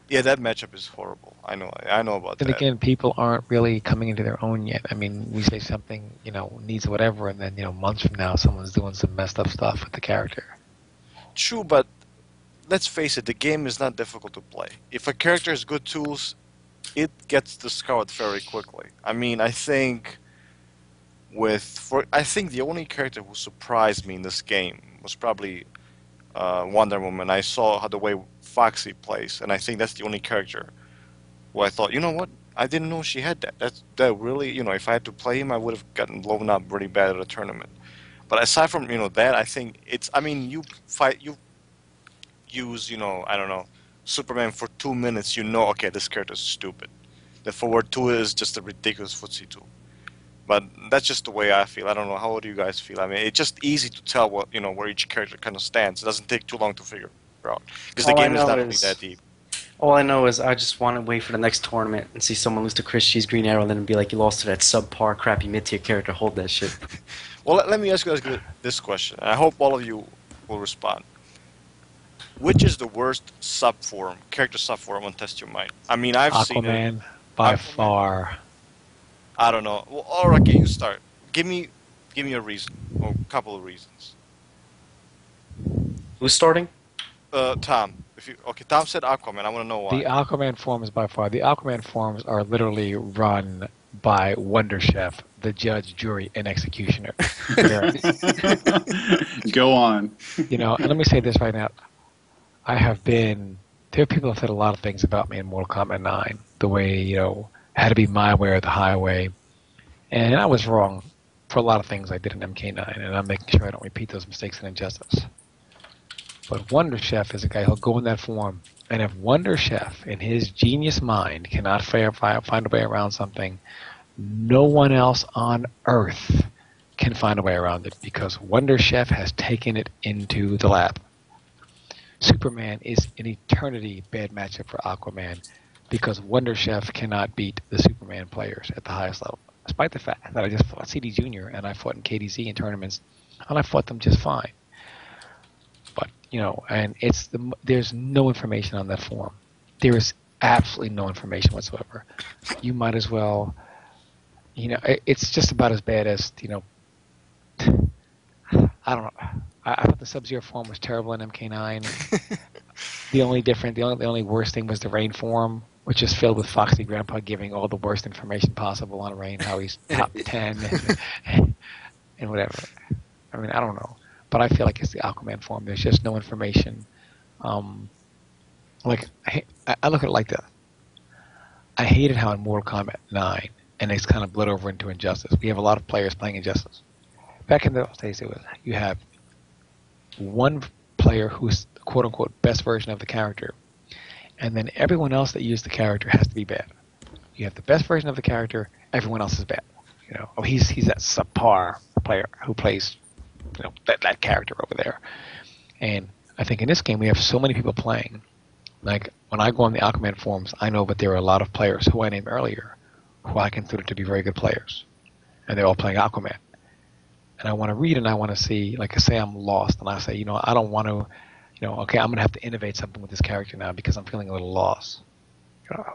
Yeah, that matchup is horrible. I know about And that. again, people aren't really coming into their own yet. I mean, we say something, needs whatever, and then, months from now, someone's doing some messed up stuff with the character. True, but let's face it, the game is not difficult to play. If a character has good tools, it gets discovered very quickly. I mean, I think the only character who surprised me in this game was probably Wonder Woman. I saw how the way Foxy plays, and I think that's the only character who I thought, you know what? I didn't know she had that. That really, if I had to play him, I would have gotten blown up really bad at a tournament. But aside from that, I think it's. I mean, you use I don't know, Superman for 2 minutes. Okay, this character's stupid. The forward two is just a ridiculous footsie tool. But that's just the way I feel. I don't know. How do you guys feel? I mean, it's just easy to tell where each character kind of stands. It doesn't take too long to figure out because the All I game is know not really is that deep. all I know is I just want to wait for the next tournament and see someone lose to Chris G's Green Arrow and then be like, you lost to that subpar, crappy mid-tier character. Hold that shit. Well, let me ask you guys this question. I hope all of you will respond. Which is the worst character subform on Test Your Mind? I mean, I've seen it. Aquaman, by Aquaman? far. I don't know. Well, all right, can you start? Give me a reason, or a couple of reasons. Who's starting? Tom. Tom said Aquaman. I want to know why. The Aquaman forms by far. The Aquaman forms are literally run by Wonder Chef, the judge, jury, and executioner. Go on. And let me say this right now. There are people who have said a lot of things about me in Mortal Kombat 9. The way, had to be my way or the highway. And I was wrong for a lot of things I did in MK9, and I'm making sure I don't repeat those mistakes in Injustice. But Wonder Chef is a guy who'll go in that form, and if Wonder Chef, in his genius mind, cannot find a way around something, no one else on Earth can find a way around it, because Wonder Chef has taken it into the lab. Superman is an eternity bad matchup for Aquaman, because Wonder Chef cannot beat the Superman players at the highest level. Despite the fact that I just fought CD Jr. and I fought in KDZ in tournaments, and I fought them just fine. But, and there's no information on that forum. There is absolutely no information whatsoever. You might as well, it's just about as bad as, I don't know. I thought the Sub-Zero form was terrible in MK9. The only worst thing was the Rain form, which is filled with Foxy Grandpa giving all the worst information possible on Rain, how he's top 10 and whatever. I mean, I don't know. But I feel like it's the Aquaman form. There's just no information. I look at it like this. I hated how in Mortal Kombat 9, and it's kind of bled over into Injustice. We have a lot of players playing Injustice. Back in those days, you have one player who's the quote-unquote best version of the character, and then everyone else that used the character has to be bad. You have the best version of the character, everyone else is bad. He's that subpar player who plays that character over there. And I think in this game we have so many people playing. Like when I go on the Aquaman forums, I know that there are a lot of players who I named earlier who I consider to be very good players, and they're all playing Aquaman. And I want to read and I want to see, like I say I'm lost, and I say, I don't want to, okay, I'm going to have to innovate something with this character now because I'm feeling a little lost.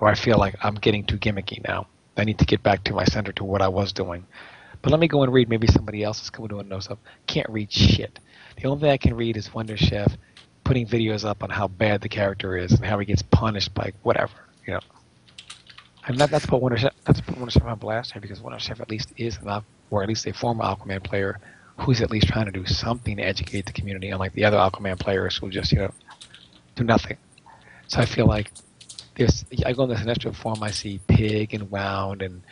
Or I feel like I'm getting too gimmicky now. I need to get back to my center, to what I was doing. But let me go and read. Maybe somebody else is coming to know stuff. Can't read shit. The only thing I can read is Wonder Chef putting videos up on how bad the character is and how he gets punished by whatever, And that's put Wonder Chef on blast here, because Wonder Chef at least is or at least a former Aquaman player who's at least trying to do something to educate the community, unlike the other Aquaman players who just do nothing. So I feel like I go in this industrial form, I see Pig and Wound and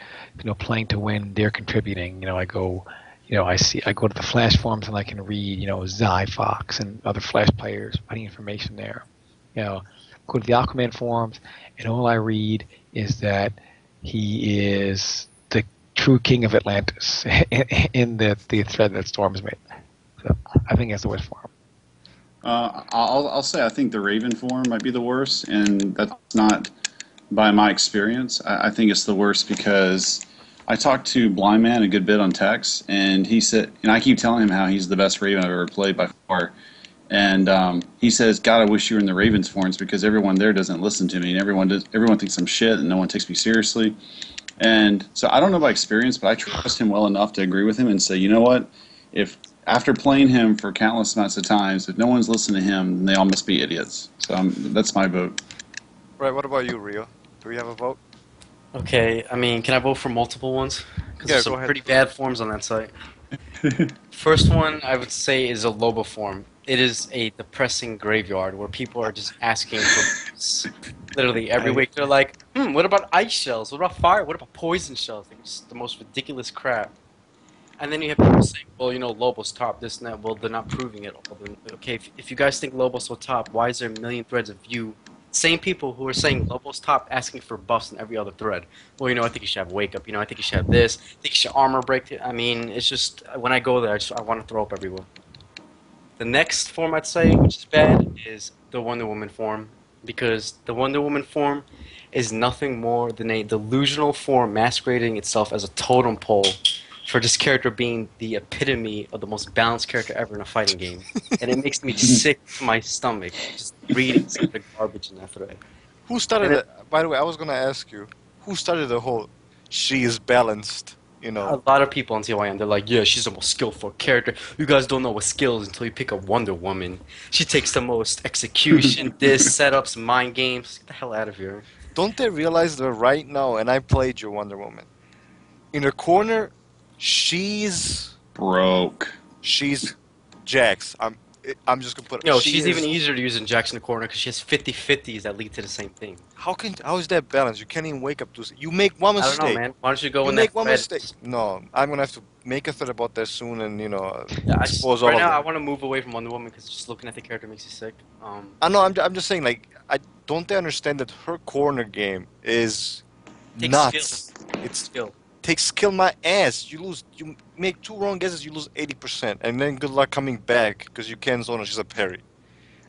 playing to win, they're contributing. I go to the Flash forums and I can read Zyfox and other Flash players putting information there. Go to the Aquaman forums and all I read is that he is the true king of Atlantis in the thread that Storm's made. So I think that's the worst for him. I'll say I think the Raven form might be the worst, and that's not by my experience. I think it's the worst because I talked to Blind Man a good bit on text, and he said, and I keep telling him how he's the best Raven I've ever played by far. And he says, "God, I wish you were in the Ravens forums because everyone there doesn't listen to me, and everyone thinks I'm shit, and no one takes me seriously." And so I don't know by experience, but I trust him well enough to agree with him and say, you know what? If after playing him for countless amounts of times, if no one's listening to him, then they all must be idiots. So that's my vote. Right. What about you, Rio? Do we have a vote? Okay, I mean, can I vote for multiple ones? Because Yeah, there's go some ahead. pretty bad forms on that site. First one I would say is a Loba form. It is a depressing graveyard where people are just asking for literally every week. They're like, what about ice shells? What about fire? What about poison shells? Like, it's the most ridiculous crap. And then you have people saying, well, you know, Lobo's top, this and that. Well, they're not proving it. Okay, if you guys think Lobo's so top, why is there a million threads of you? Same people who are saying Lobo's top asking for buffs in every other thread. Well, you know, I think you should have Wake Up. You know, I think you should have this. I think you should Armor Break. I mean, it's just, when I go there, I want to throw up everywhere. The next form I'd say, which is bad, is the Wonder Woman form. Because the Wonder Woman form is nothing more than a delusional form masquerading itself as a totem pole for this character being the epitome of the most balanced character ever in a fighting game. And it makes me sick to my stomach just reading some of the garbage in that thread. Who started it? By the way, I was gonna ask you, who started the whole "she is balanced"? You know, A lot of people on TYN, they're like, yeah, she's the most skillful character. You guys don't know what skill is until you pick up Wonder Woman. She takes the most execution, setups, mind games. Get the hell out of here. don't they realize that right now? And I played your Wonder Woman. In the corner, she's Broke. Jax. I'm just gonna put. No, she she's is- even easier to use in Jackson the corner because she has 50-50s that lead to the same thing. How is that balanced? You can't even wake up to. You make one I mistake. don't know, man. Why don't you go You in make that one thread? mistake. No, I'm gonna have to make a thread about that soon, and Yeah, expose all right of now, I them. want to move away from Wonder Woman because just looking at the character makes you sick. I know. I'm just saying. Like, I don't they understand that her corner game is Takes nuts. It's skill. takes skill my ass. You make two wrong guesses, you lose 80%, and then good luck coming back because you can't zone her. She's a parry.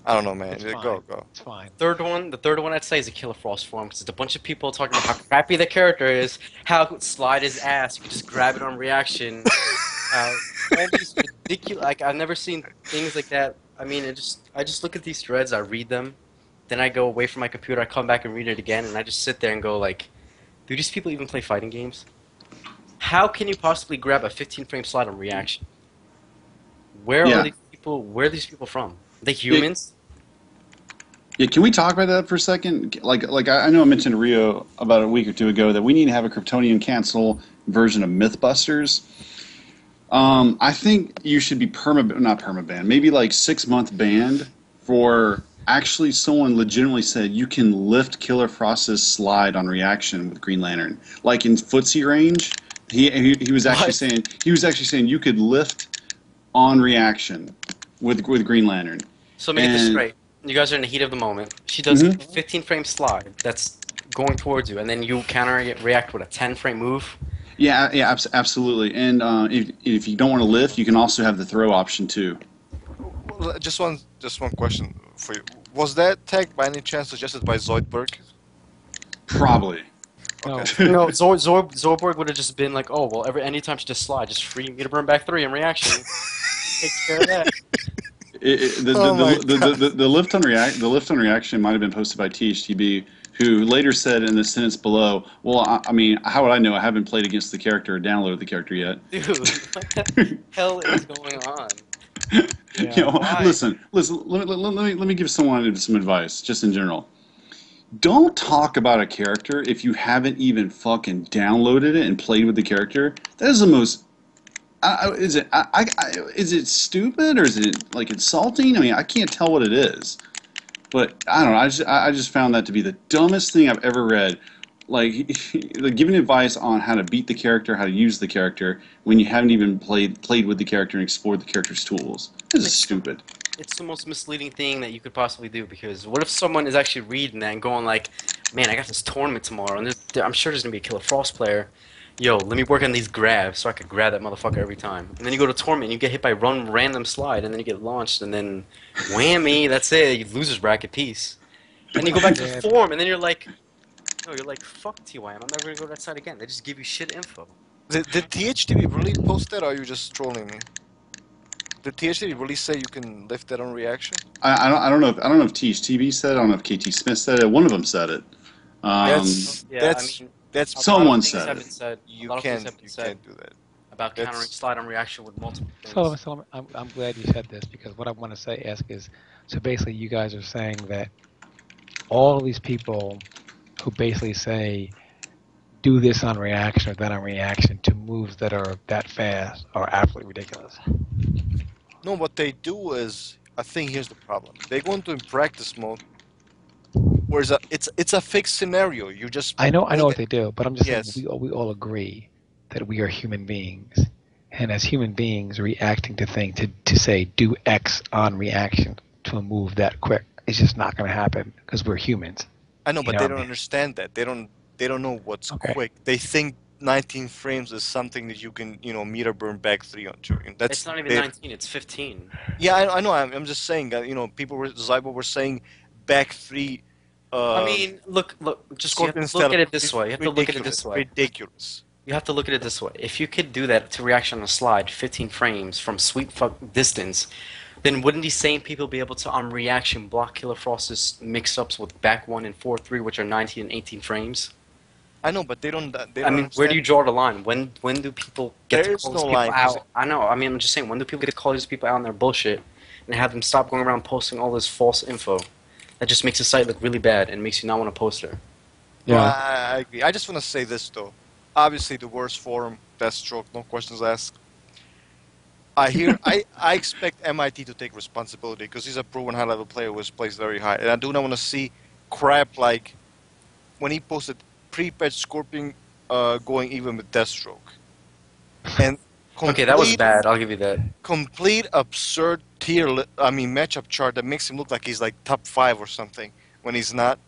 I don't know, man. It's Go. It's fine. The third one I'd say is a Killer Frost form because it's a bunch of people talking about how crappy the character is, how slide his ass, you can just grab it on reaction. All these ridiculous. Like I've never seen things like that. I mean, I just look at these threads, I read them, then I go away from my computer, I come back and read it again, and I just sit there and go like, do these people even play fighting games? How can you possibly grab a 15-frame slide on reaction? Where Yeah. are these people? Where are these people from? Are they humans? Yeah, can we talk about that for a second? Like I know I mentioned to Rio about a week or two ago that we need to have a Kryptonian cancel version of Mythbusters. I think you should be not permabanned, maybe like 6-month banned for actually someone legitimately said you can lift Killer Frost's slide on reaction with Green Lantern. Like in footsie range, he was actually saying you could lift on reaction with Green Lantern. So let me get this And- straight. You guys are in the heat of the moment. She does a Mhm. 15-frame slide that's going towards you, and then you react with a 10-frame move. Yeah, absolutely. And if you don't want to lift, you can also have the throw option too. Well, just one question for you. Was that tag by any chance suggested by Zoidberg? Probably. No, No, Zorborg would have just been like, oh, well, anytime she just slide, just free me to burn back 3 in reaction. Takes care of that. The lift on reaction might have been posted by THTB, who later said in the sentence below, "Well, I mean, how would I know? I haven't played against the character or downloaded the character yet." Dude, what the hell is going on? Why? Listen. Let me give someone some advice, just in general. Don't talk about a character if you haven't even fucking downloaded it and played with the character. That is the most. Is it stupid or is it like insulting? I mean, I can't tell what it is, but I don't know. I just found that to be the dumbest thing I've ever read. Like giving advice on how to beat the character, how to use the character when you haven't even played with the character and explored the character's tools. This is stupid. It's the most misleading thing that you could possibly do, because what if someone is actually reading that and going like, man, I got this tournament tomorrow, and I'm sure there's going to be a Killer Frost player. Yo, let me work on these grabs so I could grab that motherfucker every time. And then you go to tournament, and you get hit by one random slide, and then you get launched, and then whammy, that's it, you losers bracket, peace. And you go back to the form, and then you're like, No, you're like, fuck TYM. I'm never gonna go to that site again. They just give you shit info. Did THTV really post that, or are you just trolling me? Did THTV really say you can lift that on reaction? I don't know if THTV said it. I don't know if KT Smith said it. One of them said it. Um, Yeah, I That's mean, that's a lot of Someone things said have it. been said. A you lot of things can't have been you said can't do that. about countering That's slide on reaction with multiple Sullivan, things. Sullivan, I'm glad you said this because what I want to ask is, so basically you guys are saying that all of these people who basically say do this on reaction or that on reaction to moves that are that fast are absolutely ridiculous. no. What they do is, I think here's the problem. They go into in practice mode, whereas it's a fixed scenario. You just I know build what it. they do, but I'm just saying Yes, we all agree that we are human beings, and as human beings reacting to things to say do X on reaction to a move that quick, it's just not going to happen because we're humans. I know, You but know they what I don't mean? understand that. They don't know what's Okay. quick. They think 19 frames is something that you can meter burn back three onto. It's That's not even they. 19, it's 15. Yeah, I know. I'm just saying. People were Zybo were saying back three. I Uh, mean, look, just you have Scorpion to look style at it this way. You have to look at it ridiculous, this way. ridiculous. You have to look at it this way. If you could do that to reaction on a slide, 15 frames from sweet fuck distance, then wouldn't these same people be able to on reaction block Killer Frost's mix-ups with back 1 and 4-3, which are 19 and 18 frames? I know, but they I don't mean, where do understand. you draw the line? When do people get to There is call no these people line because out? I know. I mean, I'm just saying, when do people get to call these people out on their bullshit and have them stop going around posting all this false info? That just makes the site look really bad and makes you not want to post there. no, Yeah. I agree. I just want to say this though. Obviously, the worst forum, Deathstroke, no questions asked. I expect MIT to take responsibility because he's a proven high-level player who has placed very high, and I do not want to see crap like when he posted pre-patch Scorpion going even with Deathstroke and Okay, that was complete bad. I'll give you that. complete absurd matchup chart that makes him look like he's like top 5 or something when he's not.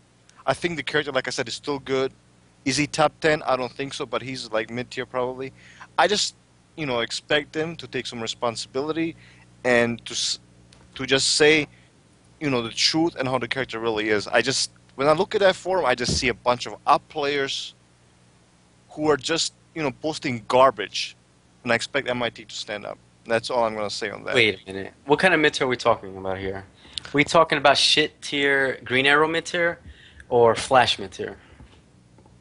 I think the character, like I said, is still good. Is he top 10? I don't think so, but he's like mid-tier probably. I just, expect him to take some responsibility and to just say, the truth and how the character really is. When I look at that forum, I just see a bunch of up players who are just, posting garbage, and I expect MIT to stand up. That's all I'm going to say on that. Wait a minute. What kind of mid tier are we talking about here? We talking about shit tier, Green Arrow mid tier, or Flash mid tier?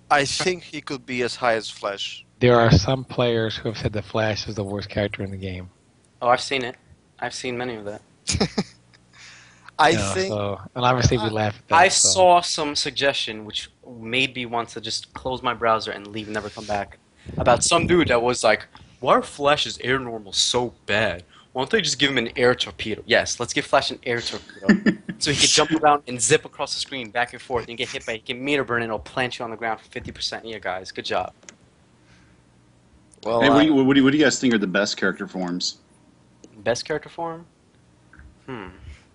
I think he could be as high as Flash. There are some players who have said that Flash is the worst character in the game. Oh, I've seen it. I've seen many of that. I You know, think so, and obviously we laugh at that. I so. saw some suggestion which made me want to just close my browser and leave and never come back. About some dude that was like, why are Flash's air normals so bad? Why don't they just give him an air torpedo? Yes, let's give Flash an air torpedo. So he can jump around and zip across the screen back and forth and you get hit by it. He can meter burn and it'll plant you on the ground for 50%. Yeah, guys, good job. Well, Hey, what do you guys think are the best character forms? Best character form? I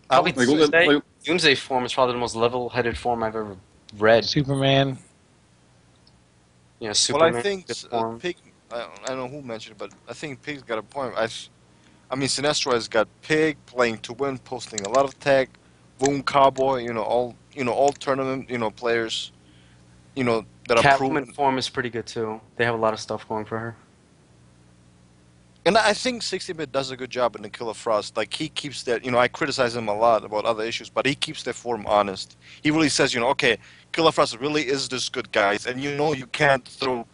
Probably would Doomsday. like- Doomsday form is probably the most level-headed form I've ever read. Superman. You know, well, Superman. I think good form. Pig. I don't know who mentioned it, but I think Pig's got a point. I mean, Sinestro has got Pig playing to win, posting a lot of tag. Boom Cowboy, all tournament, players, that are proven. Catwoman form is pretty good too. They have a lot of stuff going for her. And I think 60-bit does a good job in the Killer Frost. Like, he keeps that, I criticize him a lot about other issues, but he keeps their form honest. He really says, okay, Killer Frost really is this good, guys, and you can't throw,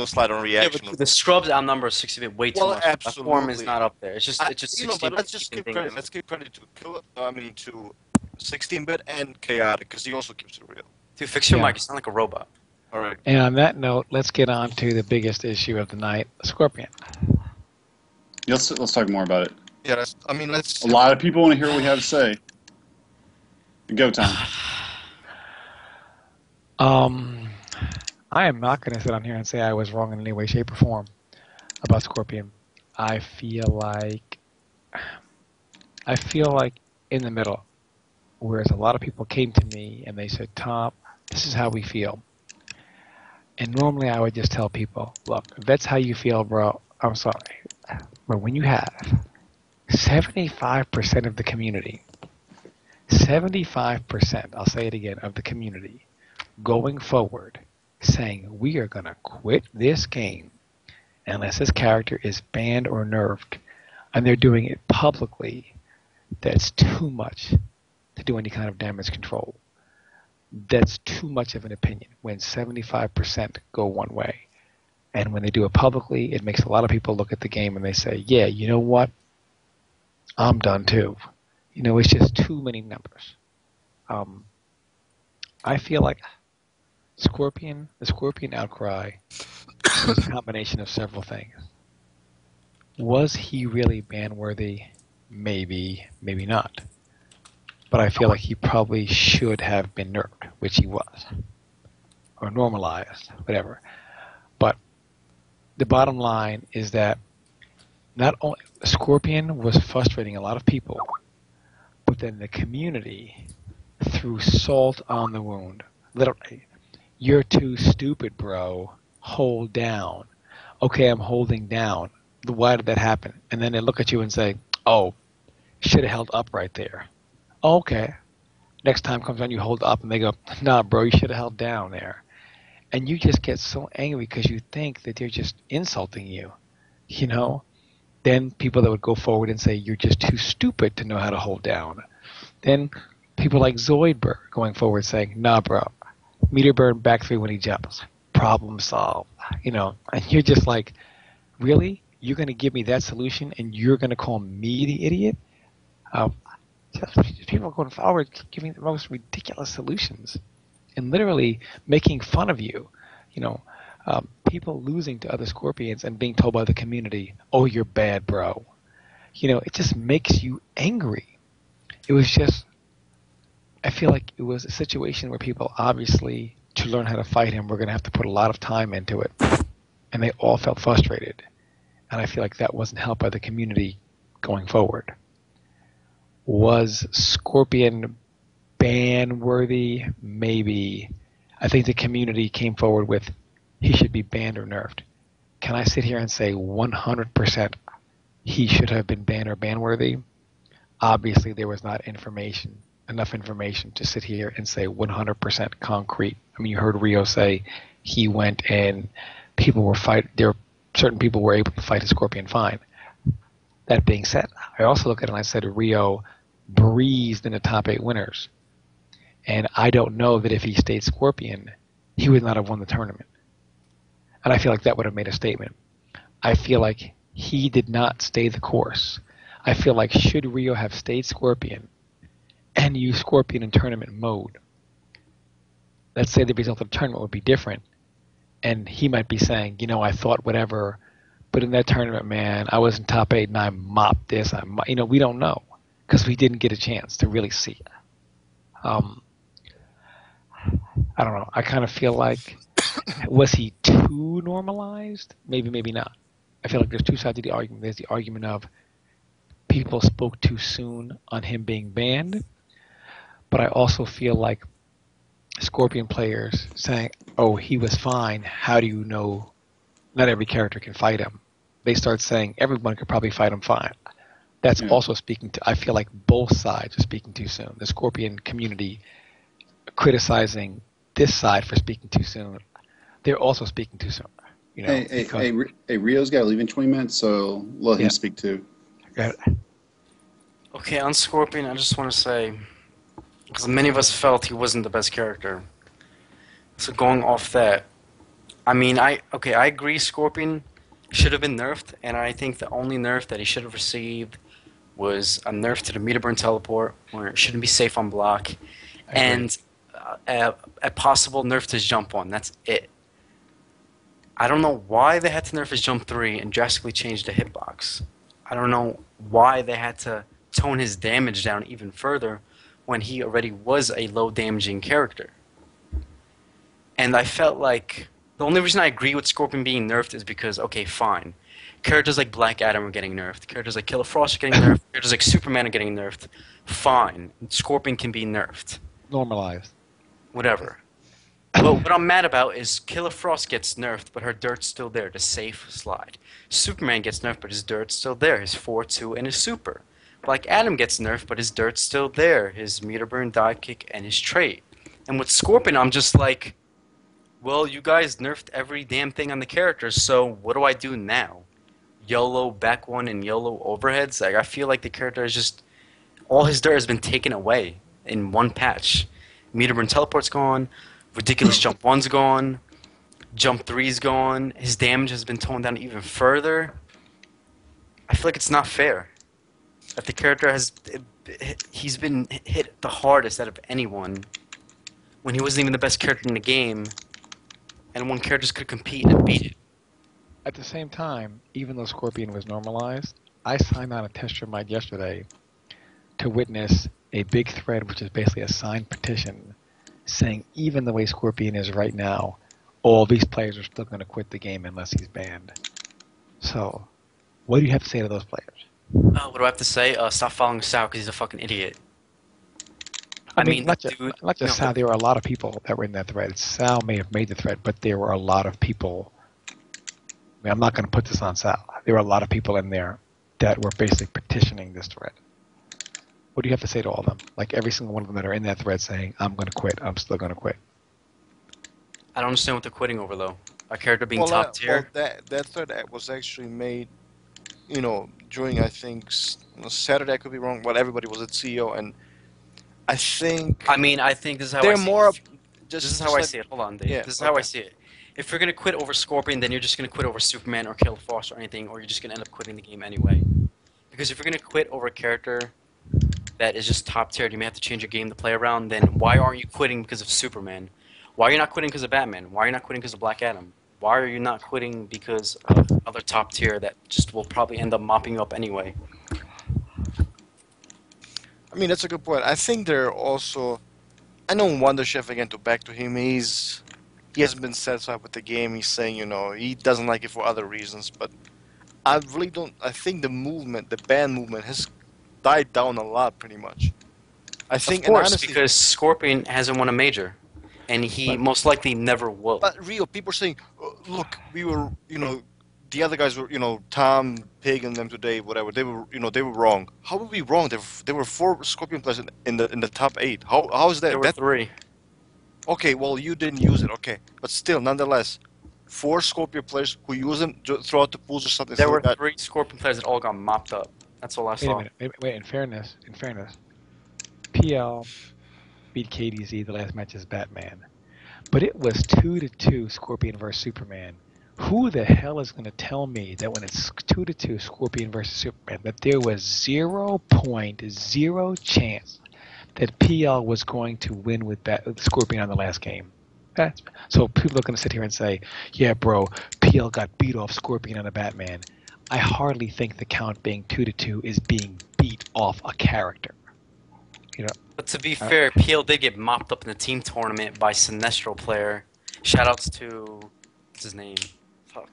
slide on Yeah, reaction. but the scrubs outnumber 60-bit way too Well, much. That form is absolutely. not up there. It's just 60-bit. But let's just give credit. Let's give credit to 16-bit and Chaotic, because he also keeps it real. Dude, fix your Yeah. mic. You sound like a robot. All right. And on that note, let's get on to the biggest issue of the night, Scorpion. Let's talk more about it. Yeah, let's. A lot of people want to hear what we have to say. Go, Tom. I am not going to sit on here and say I was wrong in any way, shape, or form about Scorpion. I feel like in the middle, whereas a lot of people came to me and they said, Tom, this is how we feel. And normally I would just tell people, look, if that's how you feel, bro, I'm sorry. But when you have 75% of the community, 75%, I'll say it again, of the community, going forward saying we are going to quit this game unless this character is banned or nerfed, and they're doing it publicly, that's too much to do any kind of damage control. That's too much of an opinion when 75% go one way. And when they do it publicly, it makes a lot of people look at the game and they say, yeah, you know what? I'm done too. It's just too many numbers. I feel like the Scorpion outcry was a combination of several things. Was he really ban worthy? Maybe, maybe not. But I feel like he probably should have been nerfed, which he was. Or normalized, whatever. But the bottom line is that not only Scorpion was frustrating a lot of people, but then the community threw salt on the wound. Literally, you're too stupid, bro. Hold down. Okay, I'm holding down. Why did that happen? And then they look at you and say, oh, should have held up right there. Okay. Next time comes on, you hold up, and they go, nah, bro, you should have held down there. And you just get so angry because you think that they're just insulting you, Then people that would go forward and say, you're just too stupid to know how to hold down. Then people like Zoidberg going forward saying, nah, bro, meter burn back three when he jumps. Problem solved. And you're just like, really? You're going to give me that solution and you're going to call me the idiot? People are going forward giving the most ridiculous solutions and literally making fun of you. People losing to other Scorpions and being told by the community, oh, you're bad, bro. It just makes you angry. It was just, I feel like it was a situation where people obviously, to learn how to fight him, were going to have to put a lot of time into it. And they all felt frustrated. And I feel like that wasn't helped by the community going forward. Was Scorpion ban worthy? Maybe. I think the community came forward with he should be banned or nerfed. Can I sit here and say 100% he should have been banned or ban worthy? Obviously, there was not enough information to sit here and say 100% concrete. I mean, you heard Rio say he went and certain people were able to fight a Scorpion fine. That being said, I also look at it and I said Rio breezed in the top 8 winners. And I don't know that if he stayed Scorpion, he would not have won the tournament. And I feel like that would have made a statement. I feel like he did not stay the course. I feel like should Rio have stayed Scorpion and used Scorpion in tournament mode, let's say the result of the tournament would be different. And he might be saying, I thought whatever, but in that tournament, man, I was in top 8 and I mopped this. We don't know because we didn't get a chance to really see it. I don't know. I kind of feel like, was he too normalized? Maybe, maybe not. I feel like there's two sides of the argument. There's the argument of people spoke too soon on him being banned, but I also feel like Scorpion players saying, oh, he was fine. How do you know not every character can fight him? They start saying everyone could probably fight him fine. That's also speaking to, I feel like both sides are speaking too soon. The Scorpion community criticizing this side for speaking too soon. They're also speaking too soon. Hey, Rio's got to leave in 20 minutes, so let him speak too. Okay, on Scorpion, I just want to say, because many of us felt he wasn't the best character. So going off that, I mean, I agree Scorpion should have been nerfed, and I think the only nerf that he should have received was a nerf to the meter burn teleport, where it shouldn't be safe on block, and a possible nerf to his jump on. That's it. I don't know why they had to nerf his jump 3 and drastically change the hitbox. I don't know why they had to tone his damage down even further when he already was a low damaging character. And I felt like the only reason I agree with Scorpion being nerfed is because, okay, fine. Characters like Black Adam are getting nerfed. Characters like Killer Frost are getting nerfed. Characters like Superman are getting nerfed. Fine. Scorpion can be nerfed. Normalized. Whatever. But what I'm mad about is Killer Frost gets nerfed, but her dirt's still there, the safe slide. Superman gets nerfed, but his dirt's still there, his 4-2 and his super. Black Adam gets nerfed, but his dirt's still there, his meter burn, dive kick, and his trade. And with Scorpion, I'm just like, well, you guys nerfed every damn thing on the characters, so what do I do now? YOLO back one and YOLO overheads? Like, I feel like the character is just all his dirt has been taken away in one patch. Meter burn teleport's gone, ridiculous jump one's gone, jump three's gone, his damage has been toned down even further. I feel like it's not fair. That the character he's been hit the hardest out of anyone when he wasn't even the best character in the game, and one character just could compete and beat it. At the same time, even though Scorpion was normalized, I signed on a tester mod yesterday to witness a big thread, which is basically a signed petition, saying even the way Scorpion is right now, all these players are still going to quit the game unless he's banned. So, what do you have to say to those players? What do I have to say? Stop following Sal because he's a fucking idiot. I mean, not dude, just Sal. There were a lot of people that were in that thread. Sal may have made the thread, but there were a lot of people. I mean, I'm not going to put this on Sal. There were a lot of people in there that were basically petitioning this thread. What do you have to say to all of them? Like every single one of them that are in that thread saying, "I'm going to quit. I'm still going to quit." I don't understand what they're quitting over though. A character being top tier. Well, that thread was actually made, during I think Saturday. I could be wrong. Well, everybody was at CEO, and I think I think this is how they're I see more. it. This is how I see it. Hold on, Dave. Yeah, This is how I okay. see it. If you're gonna quit over Scorpion, then you're just gonna quit over Superman or Kill Frost or anything, or you're just gonna end up quitting the game anyway. Because if you're gonna quit over a character that is just top tier, you may have to change your game to play around. Then why aren't you quitting because of Superman? Why are you not quitting because of Batman? Why are you not quitting because of Black Adam? Why are you not quitting because of other top tier that just will probably end up mopping you up anyway? I mean, that's a good point. I think they're also. I know Wonder Chef again. To back to him, he hasn't been satisfied with the game. He's saying he doesn't like it for other reasons. But I really don't. I think the ban movement, has died down a lot, pretty much. I think, Of course, and honestly, because Scorpion hasn't won a major, and he most likely never will. but real people are saying, look, we were, the other guys were, Tom, Pig, and M2dave, whatever. They were wrong. How were we wrong? There were 4 Scorpion players in the top 8. How is that? There were 3. Okay, well, you didn't use it. Okay, but still, nonetheless, 4 Scorpion players who use them throughout the pools or something. There so were that, 3 Scorpion players that all got mopped up. That's all I Wait a saw. minute. Wait. In fairness, PL beat KDZ the last match as Batman, but it was 2-2 Scorpion versus Superman. Who the hell is going to tell me that when it's 2-2 Scorpion versus Superman, that there was 0.0 chance that PL was going to win with Scorpion on the last game? So people are going to sit here and say, yeah, bro, PL got beat off Scorpion on a Batman. I hardly think the count being 2-2 is being beat off a character. But to be fair, PL did get mopped up in the team tournament by Sinestro player. Shoutouts to what's his name? Fuck.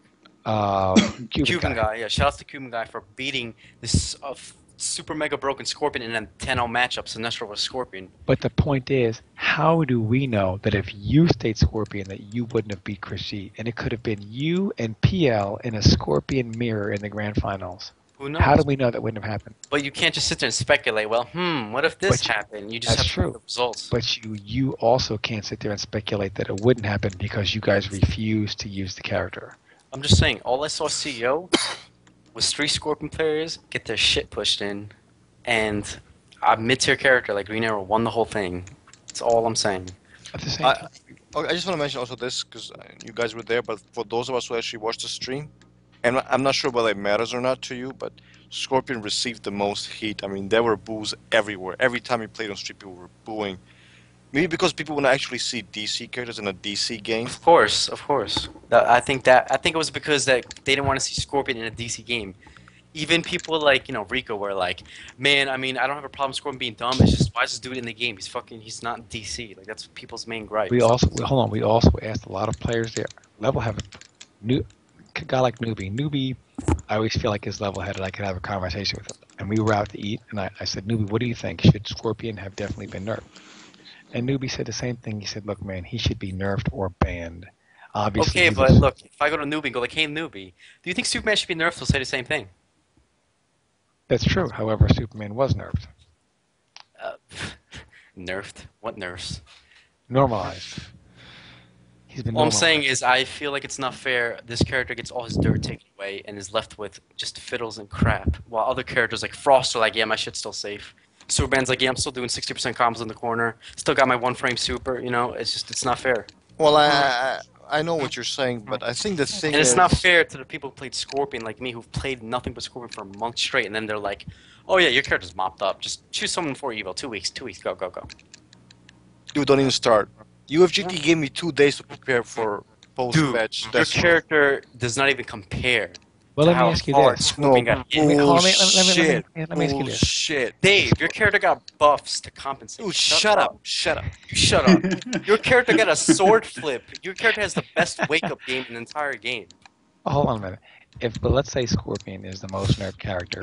Cuban guy. Yeah, shoutouts to Cuban guy for beating this super mega broken Scorpion in a 10-0 matchup. Sinestro was Scorpion. But the point is, how do we know that if you stayed Scorpion that you wouldn't have beat Chris G? And it could have been you and PL in a Scorpion mirror in the grand finals. Who knows? How do we know that wouldn't have happened? But you can't just sit there and speculate. Well, what if this happened? You just have to look at the results. But you also can't sit there and speculate that it wouldn't happen because you guys refused to use the character. I'm just saying, all I saw CEO was 3 Scorpion players get their shit pushed in, and a mid-tier character like Green Arrow won the whole thing. That's all I'm saying. At the same time, I just want to mention also this, because you guys were there, but for those of us who actually watched the stream, and I'm not sure whether it matters or not to you, but Scorpion received the most heat. I mean, there were boos everywhere. Every time he played on stream, people were booing. Maybe because people want to actually see DC characters in a DC game. Of course. I think it was because that they didn't want to see Scorpion in a DC game. Even people like Rico were like, man, I mean, I don't have a problem Scorpion being dumb. It's just why is this dude in the game? He's not DC. Like that's people's main gripe. we also asked a lot of players there. Level have a guy like Newbie, I always feel like is level-headed. I could have a conversation with him. And we were out to eat, and I said, Newbie, what do you think? Should Scorpion have definitely been nerfed? And Newbie said the same thing. He said, look, man, he should be nerfed or banned. Obviously, Okay, but look, if I go to Newbie and go like, hey, Newbie, do you think Superman should be nerfed? He'll say the same thing. That's true. However, Superman was nerfed. Nerfed? What nerfs? normalized. He's been All I'm normalized. saying is I feel like it's not fair. This character gets all his dirt taken away and is left with just fiddles and crap, while other characters like Frost are like, yeah, my shit's still safe. Superman's like, yeah, I'm still doing 60% combos in the corner. Still got my one frame super. You know, it's not fair. Well, I know what you're saying, but I think the thing And it's is, not fair to the people who played Scorpion like me, who've played nothing but Scorpion for a month straight, and then they're like, "Oh yeah, your character's mopped up. Just choose someone for Evo. 2 weeks, go, go, go." dude, don't even start. UFGT gave me 2 days to prepare for post-match. Your That's character does not even compare Well, to let me how ask you hard this. Scorpion no got hit. bullshit. Let me ask you this. Bullshit. Dave, your character got buffs to compensate. Dude, shut up. Shut up. You shut up. Your character got a sword flip. Your character has the best wake-up game in the entire game. Oh, hold on a minute. But let's say Scorpion is the most nerfed character,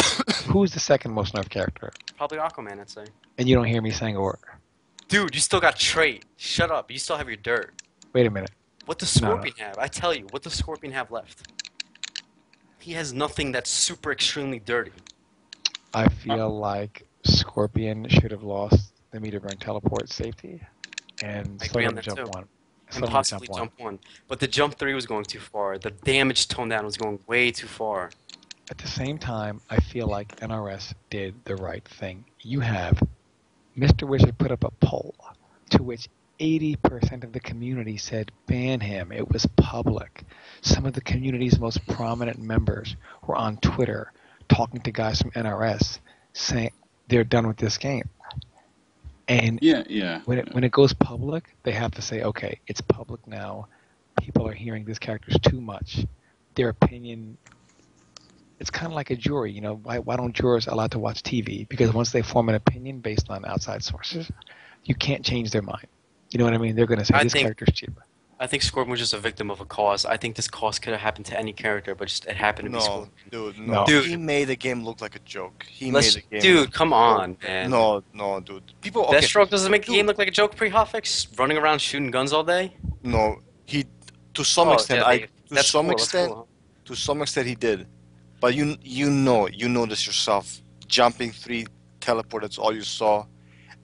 who's the second most nerfed character? Probably Aquaman, I'd say. And you don't hear me saying a word. Dude, you still got trait. Shut up. You still have your dirt. Wait a minute. What does No. Scorpion have? I tell you, what does Scorpion have left? He has nothing that's super extremely dirty. I feel like Scorpion should have lost the meter burn teleport safety and I still agree on got that jump too. one. And Still got possibly jump one. But the jump 3 was going too far. The damage tone down was going way too far. At the same time, I feel like NRS did the right thing. You have Mr. Wizard put up a poll to which 80% of the community said ban him. It was public. Some of the community's most prominent members were on Twitter talking to guys from NRS saying they're done with this game. And Yeah. when it goes public, they have to say, okay, it's public now. People are hearing this character's too much. Their opinion, it's kind of like a jury. You know, why don't jurors allowed to watch TV? Because once they form an opinion based on outside sources, you can't change their mind. You know what I mean? They're going to say this character's cheaper. I think Scorpion was just a victim of a cause. I think this cause could have happened to any character, but just it happened to be No, Scorpion. dude, No. Dude, he made the game look like a joke. He made the game. Dude, come on, man. No, dude. People. Okay. Deathstroke doesn't make the Dude. game look like a joke pre-hotfix? Running around shooting guns all day? No, he. To some Oh, extent, yeah, Dave. To That's some cool, that's extent, cool. to some extent, he did. But you know this yourself. Jumping 3, teleport. That's all you saw.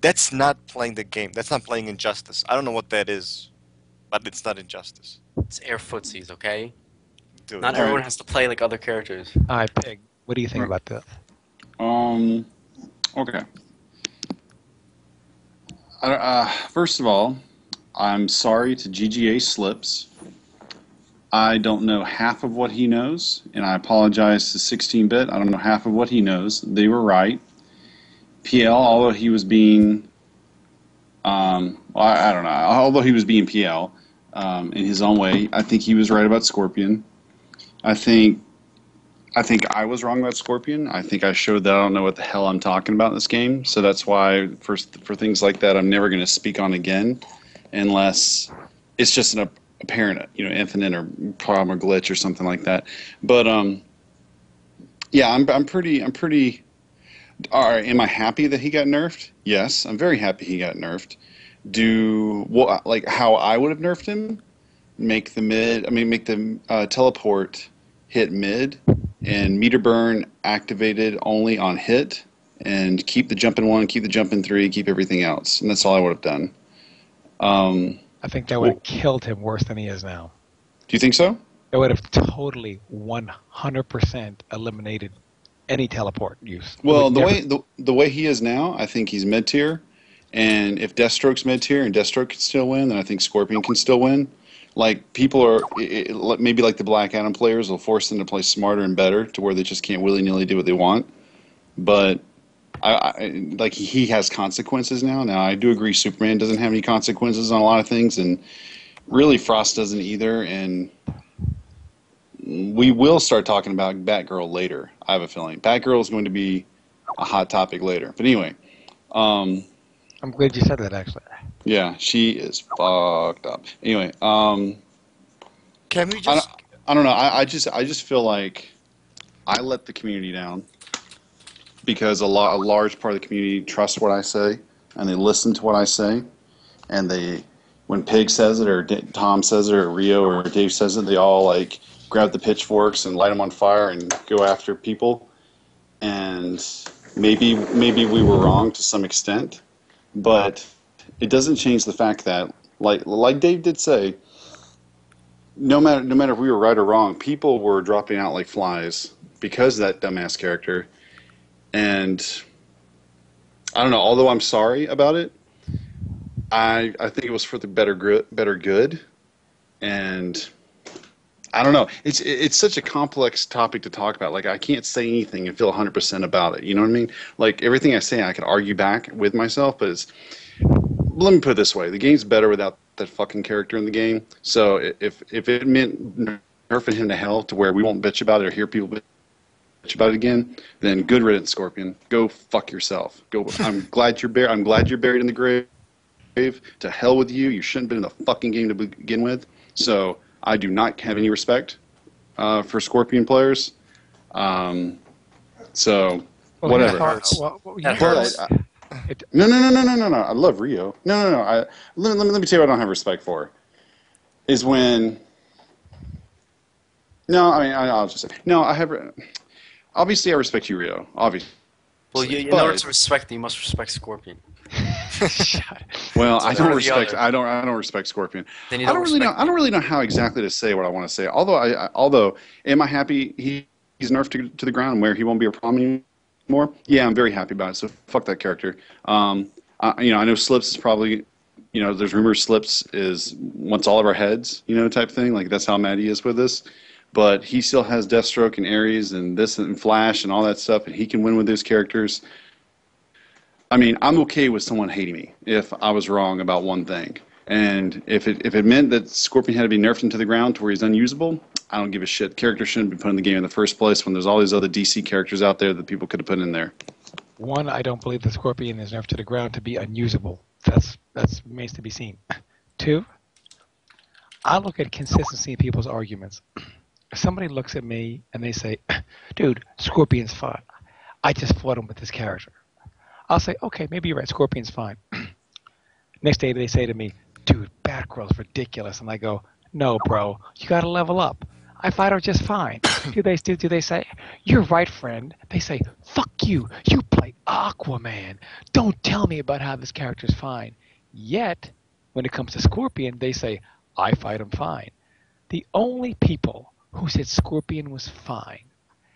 That's not playing the game. That's not playing Injustice. I don't know what that is, but it's not Injustice. It's air footsies, okay? Dude, Not everyone has to play like other characters. All right, Pig, what do you think about this? Okay. First of all, I'm sorry to GGA Slips. I don't know half of what he knows, and I apologize to 16-bit. I don't know half of what he knows. They were right. PL, although he was being, I don't know, although he was being PL in his own way, I think he was right about Scorpion. I think I was wrong about Scorpion. I think I showed that I don't know what the hell I'm talking about in this game. So that's why for things like that, I'm never going to speak on again, unless it's just an apparent, infinite or problem or glitch or something like that. But yeah, I'm pretty. All right, am I happy that he got nerfed? Yes, I'm very happy he got nerfed. Like how I would have nerfed him? Make the teleport hit mid and meter burn activated only on hit, and keep the jump in 1, keep the jump in 3, keep everything else, and that's all I would have done. I think that would have killed him worse than he is now. Do you think so? It would have totally 100% eliminated any teleport use. Well, the way he is now, I think he's mid tier, and if Deathstroke's mid tier and Deathstroke can still win, then I think Scorpion can still win. Like people are maybe like the Black Adam players will force them to play smarter and better to where they just can't willy nilly do what they want. But like he has consequences now. Now I do agree Superman doesn't have any consequences on a lot of things, and really Frost doesn't either. And we will start talking about Batgirl later. I have a feeling Batgirl is going to be a hot topic later. But anyway, I'm glad you said that, actually. yeah, she is fucked up. Anyway, Can we just? I don't know. I just feel like I let the community down because a large part of the community trusts what I say and they listen to what I say, and when Pig says it or Tom says it or Rio or Dave says it, they all like grab the pitchforks and light them on fire and go after people. And maybe we were wrong to some extent, but it doesn't change the fact that like Dave did say, no matter if we were right or wrong, people were dropping out like flies because of that dumbass character. And I don't know. Although I'm sorry about it, I think it was for the better good. And I don't know. It's such a complex topic to talk about. Like I can't say anything and feel 100% about it. You know what I mean? Like everything I say, I could argue back with myself. But let me put it this way: the game's better without that fucking character in the game. So if it meant nerfing him to hell to where we won't bitch about it or hear people bitch about it again, then good riddance, Scorpion. Go fuck yourself. Go. I'm glad you're buried in the grave. To hell with you. You shouldn't have been in the fucking game to begin with. So I do not have any respect for Scorpion players. So whatever. That hurts. No. I love Rio. No. Let me tell you what I don't have respect for. Is when. No, I mean I'll just say no. I have. Obviously, I respect you, Rio. Obviously. Well, in order to respect you must respect Scorpion. Well, I don't respect. I don't respect Scorpion. Then you I don't really know how exactly to say what I want to say. Although, am I happy he's nerfed to the ground where he won't be a problem anymore? Yeah, I'm very happy about it. So fuck that character. I know Slips is probably, there's rumors Slips is wants all of our heads, type thing. Like that's how mad he is with this. But he still has Deathstroke and Ares and this and Flash and all that stuff, and he can win with those characters. I mean, I'm okay with someone hating me if I was wrong about one thing. And if it meant that Scorpion had to be nerfed into the ground to where he's unusable, I don't give a shit. Character shouldn't be put in the game in the first place when there's all these other DC characters out there that people could have put in there. One, I don't believe the Scorpion is nerfed to the ground to be unusable. That remains to be seen. Two, I look at consistency in people's arguments. If somebody looks at me and they say, dude, Scorpion's fine. I just fought him with this character. I'll say, okay, maybe you're right. Scorpion's fine. Next day they say to me, dude, Batgirl's ridiculous. And I go, no, bro, you got to level up. I fight her just fine. Do they say, you're right, friend? They say, fuck you. You play Aquaman. Don't tell me about how this character's fine. Yet, when it comes to Scorpion, they say, I fight him fine. The only people who said Scorpion was fine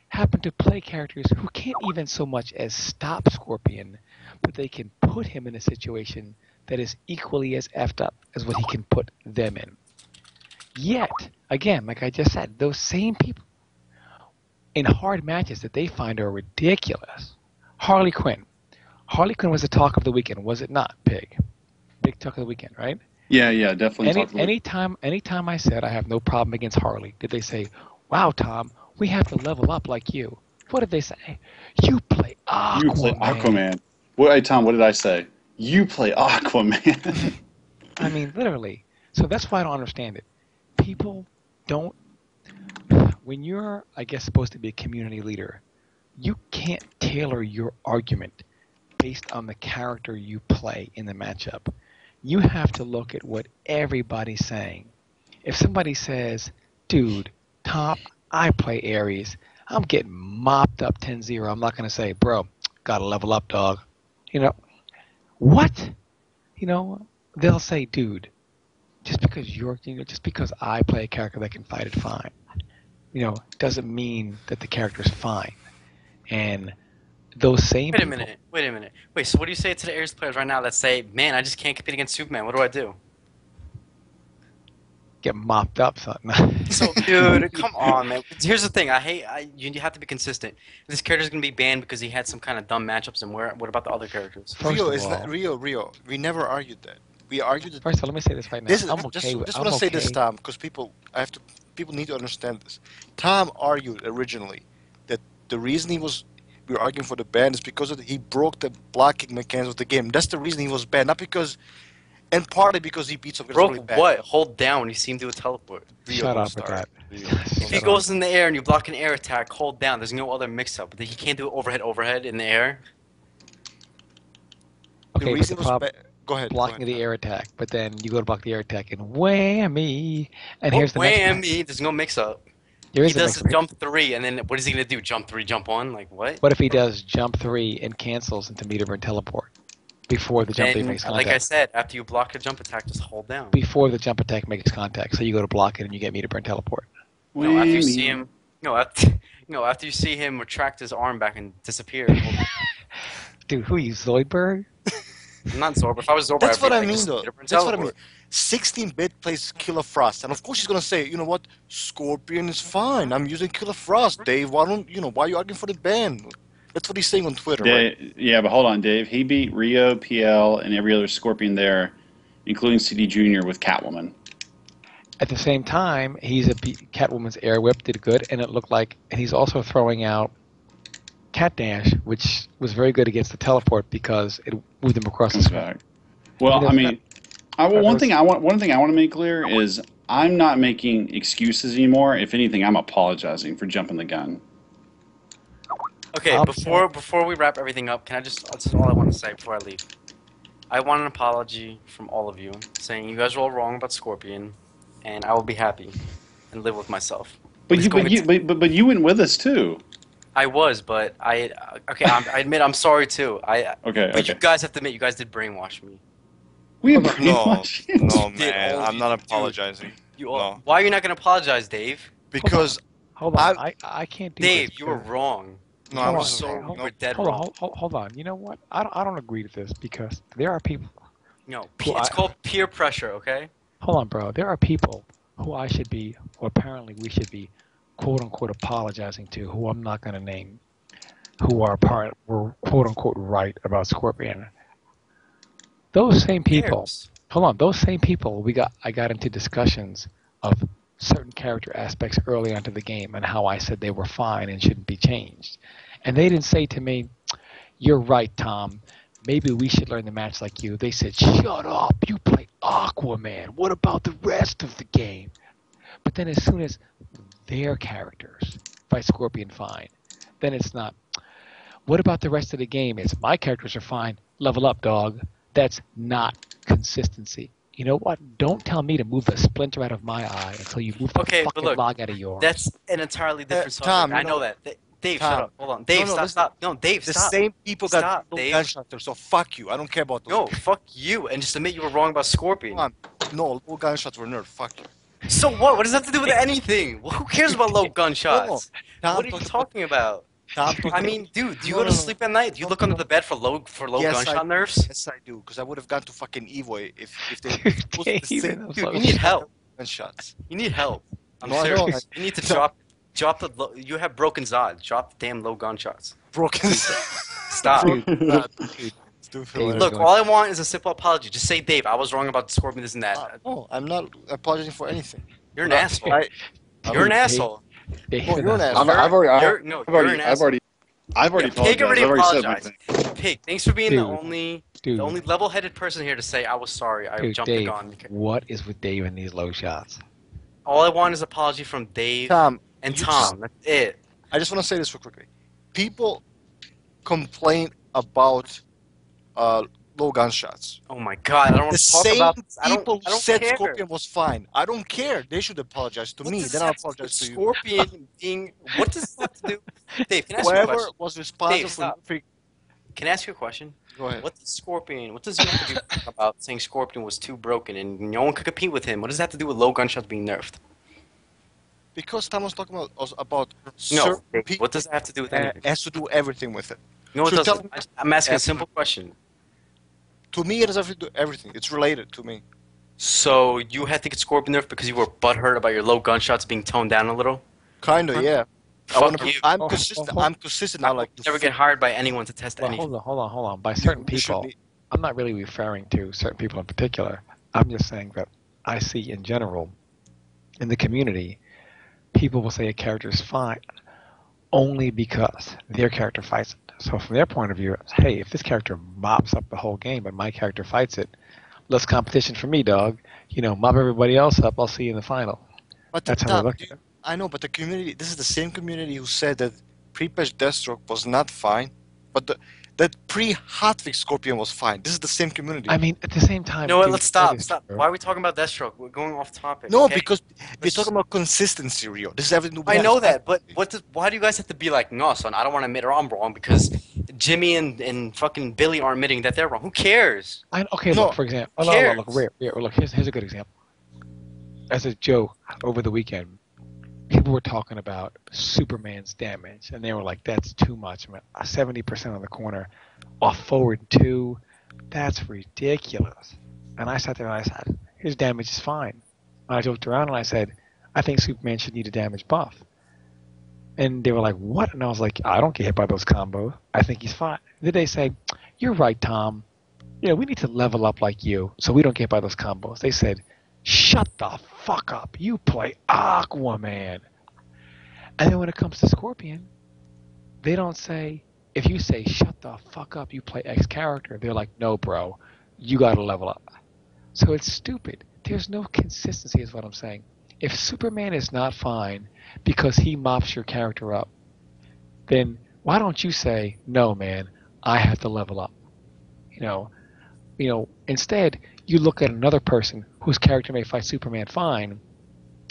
happen to play characters who can't even so much as stop Scorpion, but they can put him in a situation that is equally as effed up as what he can put them in. Yet, again, like I just said, those same people in hard matches that they find are ridiculous. Harley Quinn. Harley Quinn was the talk of the weekend, was it not, Pig? Big talk of the weekend, right? Yeah, definitely. Anytime I said I have no problem against Harley, did they say, wow, Tom, we have to level up like you? What did they say? You play Aquaman. You play Aquaman. Hey, Tom, what did I say? You play Aquaman. I mean, literally. So that's why I don't understand it. People don't... When you're, I guess, supposed to be a community leader, you can't tailor your argument based on the character you play in the matchup. You have to look at what everybody's saying. If somebody says, dude, Tom, I play Ares, I'm getting mopped up 10-0. I'm not going to say, bro, got to level up, dog. What? They'll say, dude, just because I play a character that can fight it fine, doesn't mean that the character's fine. And those same Wait a minute. Wait, so what do you say to the Ares players right now that say, man, I just can't compete against Superman. What do I do? Get mopped up, son. So, dude, come on, man. Here's the thing. You have to be consistent. This character's going to be banned because he had some kind of dumb matchups, and what about the other characters? Rio. We never argued that. We argued that. First of all, let me say this right now. Just want to say this, Tom, because people need to understand this. Tom argued originally that the reason we were arguing for the ban is because he broke the blocking mechanism of the game. That's the reason he was banned, not because, and partly because he beat some. Broke what? Hold down when you see him do a teleport. Shut up with that. If he goes in the air and you block an air attack, hold down. There's no other mix-up. He can't do overhead in the air. Okay, the problem. Go ahead. Blocking the air attack, but then you go to block the air attack and whammy. And here's the whammy. There's no mix-up. He does jump 3, and then what is he going to do? Jump 3, jump 1? Like, what? What if he does jump 3 and cancels into meter and teleport? before the jump attack And makes contact. like I said, after you block a jump attack, just hold down. Before the jump attack makes contact, so you go to block it and you get meter burn teleport. No, after you see him, after you see him retract his arm back and disappear. Dude, who are you, Zoidberg? I'm not Zorba. If I was Zorba, That's I'd what be I like, mean, just though. meter burn That's what I mean. teleport. 16-bit plays Killer Frost, and of course he's gonna say, you know what, Scorpion is fine. I'm using Killer Frost, Dave. Why are you arguing for the ban? That's what he's saying on Twitter, right? Yeah, but hold on, Dave. He beat Rio, PL, and every other Scorpion there, including CD Jr. with Catwoman. At the same time, Catwoman's air whip did good, and it looked like, and he's also throwing out Cat Dash, which was very good against the teleport because it moved him across the screen. Back. Well, I mean, one thing I want to make clear is I'm not making excuses anymore. If anything, I'm apologizing for jumping the gun. Okay, before we wrap everything up, that's all I want to say before I leave. I want an apology from all of you, saying you guys are all wrong about Scorpion, and I will be happy and live with myself. But you went with us too. I was, but I admit I'm sorry too. But you guys have to admit you guys did brainwash me. We No, brainwashed you. no, man. I'm not apologizing. Why are you not going to apologize, Dave? Because Hold on, I can't do Dave, this. you were wrong. no, Hold I'm on, so hold no, We're dead Hold wrong. on, hold on. You know what? I don't agree to this because there are people. No, Well, it's called peer pressure, okay? Hold on, bro. There are people who I should be, or apparently we should be, quote unquote, apologizing to, who I'm not going to name, who were quote unquote right about Scorpion. Those same people. Hold on, those same people I got into discussions of certain character aspects early onto the game and how I said they were fine and shouldn't be changed. And they didn't say to me, "You're right, Tom. Maybe we should learn the match like you." They said, "Shut up, you play Aquaman. What about the rest of the game?" But then as soon as their characters fight Scorpion fine, then it's not, "What about the rest of the game?" It's, "My characters are fine. Level up, dog." That's not consistency. You know what? Don't tell me to move the splinter out of my eye until you move the fucking log out of yours. That's an entirely different subject. Tom, I know that. Dave, Tom, shut up. Hold on. Dave, stop. No, Dave, the stop. same people got Stop, no Dave. gunshot, so fuck you. I don't care about those. No, people. fuck you, and just admit you were wrong about Scorpion. No, low gunshots were nerfed. Fuck you. So what? What does that have to do with anything? Well, who cares about low gunshots? Tom, What are you talking about? I mean, dude, do you go to sleep at night? Do you look under the bed for low gunshot nerfs? Yes, I do, because I would have gone to fucking Evo if they Dave, dude, You need help. gunshots. You need help. I'm No, I serious. don't. You need to drop the. You have broken Zod. Drop the damn low gunshots. Broken. Stop. Dave, Look, all I want is a simple apology. Just say, Dave, I was wrong about Scorpion, this and that. No, I'm not apologizing for anything. You're an asshole. You're an asshole. Dave, Well, you're an asshole. I've already You're an apologized. asshole. Pig I've already already said my apologized. thing. Pig, thanks for being Dude. the only level-headed person here to say I was sorry. I Dude, jumped the Dave, gun. what is with Dave and these low shots? All I want is apology from Dave Tom, and you Tom. That's it. I just want to say this real quickly. People complain about low gunshots. Oh my god, I don't want The to talk same about this. I people don't said care. Scorpion was fine. I don't care. They should apologize to What me. does Then that I'll have to do with apologize to you. Scorpion being. What does that have to do? Dave, can I ask you a Whoever question? was responsible Dave, for stop. free. Can I ask you a question? Go ahead. What does he have to do about saying Scorpion was too broken and no one could compete with him? What does that have to do with low gunshots being nerfed? Because Tom was talking about No, certain Dave, people. what does that have to do with anything? Has to do everything with it. No, it so tell doesn't. me- I'm asking a simple question. To me, it has everything. It's related to me. So you had to get Scorpion nerfed because you were butthurt about your low gunshots being toned down a little? Kinda, yeah. Fuck you. I'm Oh, consistent. oh, I'm consistent. I like. Never get hired by anyone to test Well, anything. hold on. By certain You should people, be- I'm not really referring to certain people in particular. I'm just saying that I see in general, in the community, people will say a character is fine only because their character fights it. So from their point of view, hey, if this character mops up the whole game but my character fights it, less competition for me, dog. You know, mop everybody else up. I'll see you in the final. But That's how they look at it. I know, but the community. This is the same community who said that pre-patch Deathstroke was not fine. But That pre-hotfix Scorpion was fine. This is the same community. I mean, at the same time, You know what? dude, Let's that stop. is Stop. true. Why are we talking about Deathstroke? We're going off topic. no, okay? because we're Let's- talking about consistency, Rio. This is everything. I know that, but why do you guys have to be like, no, son, I don't want to admit I'm wrong because Jimmy and fucking Billy aren't admitting that they're wrong. Who cares? Okay, No, look, for example, who look, cares? look, here's a good example. As a joke over the weekend, people were talking about Superman's damage, and they were like, "That's too much, man. 70% on the corner, off forward 2, that's ridiculous." And I sat there and I said, "His damage is fine." And I joked around and I said, "I think Superman should need a damage buff." And they were like, "What?" And I was like, "I don't get hit by those combos. I think he's fine." Then they say, "You're right, Tom. Yeah, we need to level up like you, so we don't get hit by those combos." They said, "Shut the fuck up. You play Aquaman." And then when it comes to Scorpion, they don't say, if you say, "Shut the fuck up, you play X character," they're like, "No, bro, you gotta level up." So it's stupid. There's no consistency is what I'm saying. If Superman is not fine because he mops your character up, then why don't you say, "No, man, I have to level up"? Instead, you look at another person whose character may fight Superman fine,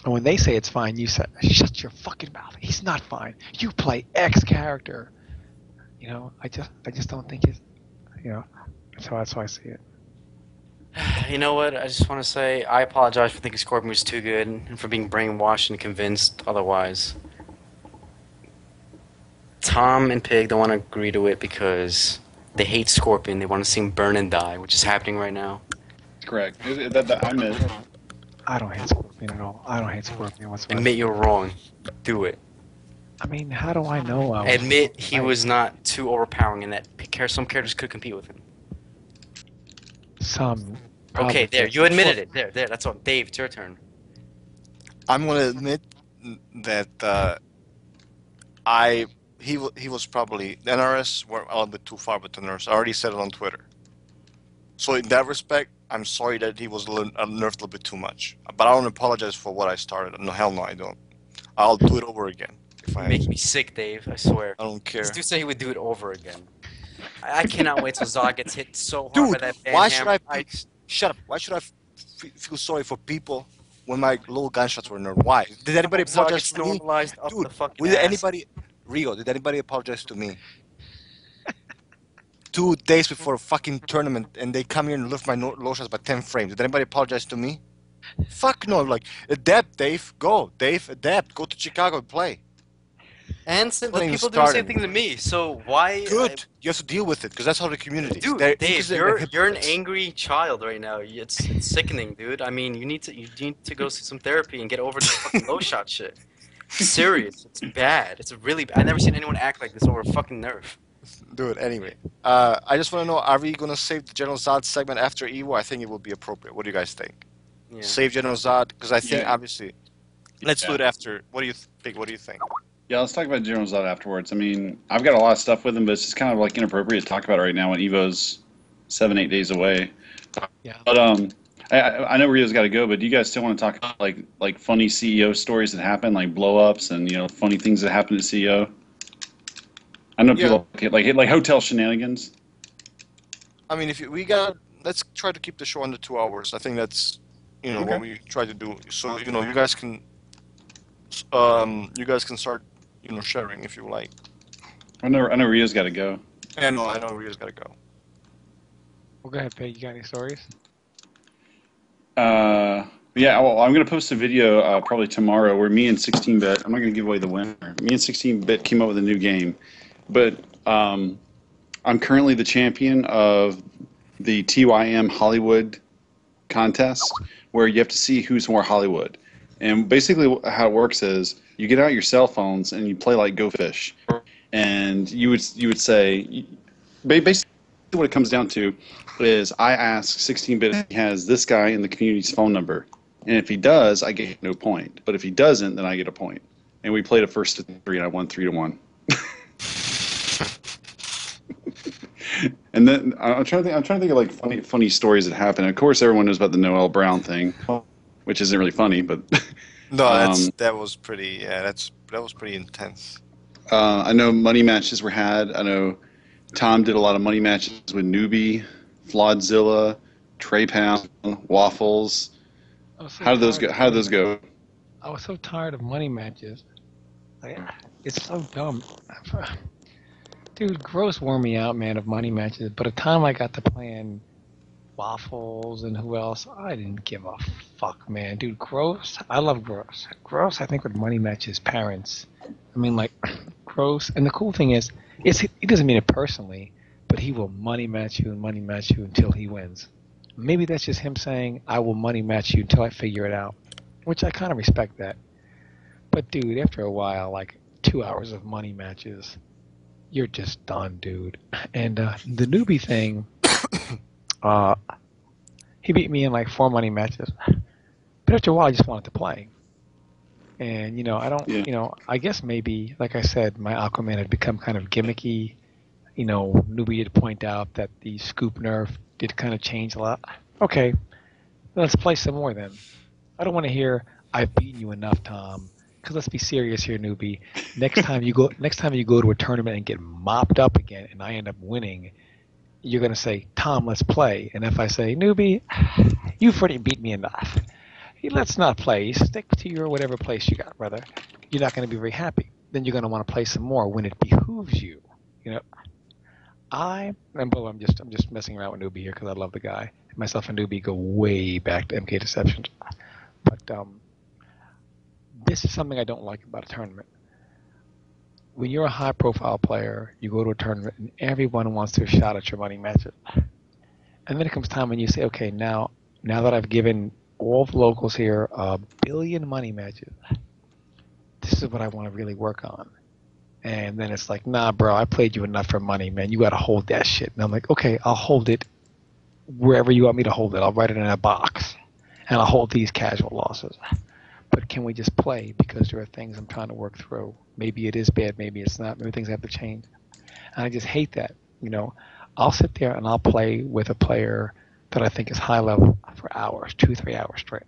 and when they say it's fine, you say, "Shut your fucking mouth. He's not fine. You play X character." I just don't think it's, that's how I see it. You know what? I just want to say I apologize for thinking Scorpion was too good and for being brainwashed and convinced otherwise. Tom and Pig don't want to agree to it because they hate Scorpion. They want to see him burn and die, which is happening right now. Correct. I admit it. I don't hate Scorpion at all. I don't hate Scorpion whatsoever. Admit you're wrong. Do it. I mean, how do I know? Admit he was not too overpowering and that some characters could compete with him. Some. Okay, there. You admitted it. There. That's all. Dave, it's your turn. I'm gonna admit that he was probably the NRS were a little bit too far with the NRS. I already said it on Twitter. So in that respect, I'm sorry that he was nerfed a little bit too much. But I don't apologize for what I started. No, hell no, I don't. I'll do it over again. You're making me sick, Dave. I swear. I don't care. This dude said he would do it over again. I cannot wait till Zod gets hit so hard Dude, by that why should hammer. shut up? Why should I feel sorry for people when my little gunshots were nerfed? Why? Did anybody Zod apologize gets to me? normalized up Dude, the fucking did ass. anybody, Rio, did anybody apologize to me? 2 days before a fucking tournament, and they come here and lift my low shots by 10 frames. Did anybody apologize to me? Fuck no. Like, adapt, Dave. Go. Dave, adapt. Go to Chicago and play. And Not but even people do the same started. thing to me. So why? Good. You have to deal with it, because that's how the community is. Dude, They're- Dave, because they're you're an hypocrites. angry child right now. It's sickening, dude. I mean, you need to go see some therapy and get over this fucking low shot shit. Serious, it's bad. It's really bad. I've never seen anyone act like this over a fucking nerf. Dude, anyway. I just want to know, are we going to save the General Zod segment after Evo? I think it would be appropriate. What do you guys think? Yeah. Save General Zod? Because I think, Yeah. obviously... Let's do it after. What do you think? What do you think? Yeah, let's talk about General Zod afterwards. I mean, I've got a lot of stuff with him, but it's just kind of like inappropriate to talk about it right now when Evo's 7-8 days away. Yeah. But I know Rio's got to go, but do you guys still want to talk about like funny CEO stories that happen, like blow ups and funny things that happen to CEO? I know people like hotel shenanigans. I mean, let's try to keep the show under 2 hours. I think that's, Okay. what we try to do. So, you guys can start, sharing if you like. I know Rio's got to go. I know Rio's got to go. Well, go ahead, Peg. You got any stories? Yeah, well, I'm going to post a video probably tomorrow where me and 16-bit, I'm not going to give away the winner. Me and 16-bit came up with a new game, but I'm currently the champion of the TYM Hollywood contest where you have to see who's more Hollywood. And basically how it works is you get out your cell phones and you play like Go Fish. And you would say, basically what it comes down to is I ask 16-bit if he has this guy in the community's phone number. And if he does, I get no point. But if he doesn't, then I get a point. And we played a first to 3, and I won 3-1. And then I'm trying to think of like funny stories that happen. Of course, everyone knows about the Noel Brown thing, which isn't really funny, but No, that was pretty. Yeah, that was pretty intense. I know money matches were had. I know Tom did a lot of money matches with Newbie, Flawedzilla, Trey Pound, Waffles. I was so How did those tired go? of How did money those matches. go? I was so tired of money matches. Like, it's so dumb. Dude, Gross wore me out, man, of money matches. By the time I got to playing Waffles and who else, I didn't give a fuck, man. Dude, Gross, I love Gross. Gross, I think, would money match his parents. I mean, like, Gross. And the cool thing is, he doesn't mean it personally, but he will money match you and money match you until he wins. Maybe that's just him saying, I will money match you until I figure it out, which I kind of respect that. But, dude, after a while, like 2 hours of money matches, you're just done, dude. And the newbie thing, uh, he beat me in like 4 money matches. But after a while, I just wanted to play. And, I don't, Yeah. I guess maybe, like I said, my Aquaman had become kind of gimmicky. Newbie did point out that the scoop nerf did kind of change a lot. Okay, let's play some more then. I don't want to hear, I've beaten you enough, Tom. Because let's be serious here, newbie. Next time you go to a tournament and get mopped up again, and I end up winning, you're gonna say, Tom, let's play. And if I say, newbie, you've already beat me enough. Let's not play. Stick to your whatever place you got, brother. You're not gonna be very happy. Then you're gonna want to play some more when it behooves you. You know, I'm just messing around with newbie here because I love the guy. Myself and newbie go way back to MK Deceptions. But this is something I don't like about a tournament. When you're a high-profile player, you go to a tournament and everyone wants to shot at your money matches. And then it comes time when you say, okay, now that I've given all the locals here a billion money matches, this is what I want to really work on. And then it's like, nah, bro, I played you enough for money, man. You got to hold that shit. And I'm like, okay, I'll hold it wherever you want me to hold it. I'll write it in a box, and I'll hold these casual losses. But can we just play? Because there are things I'm trying to work through. Maybe it is bad, maybe it's not. Maybe things have to change. And I just hate that. I'll sit there and I'll play with a player that I think is high level for hours, 2-3 hours straight.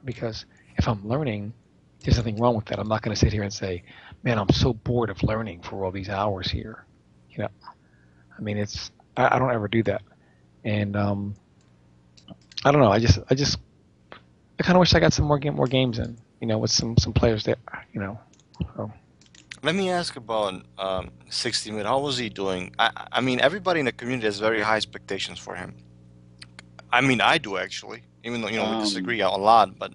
Because if I'm learning, there's nothing wrong with that. I'm not going to sit here and say, man, I'm so bored of learning for all these hours here. I mean, I don't ever do that. And I don't know. I kind of wish I got some more games in, with some players there, So. Let me ask about 60 Mid. How was he doing? I mean, everybody in the community has very high expectations for him. I mean, I do actually, even though we disagree a lot. But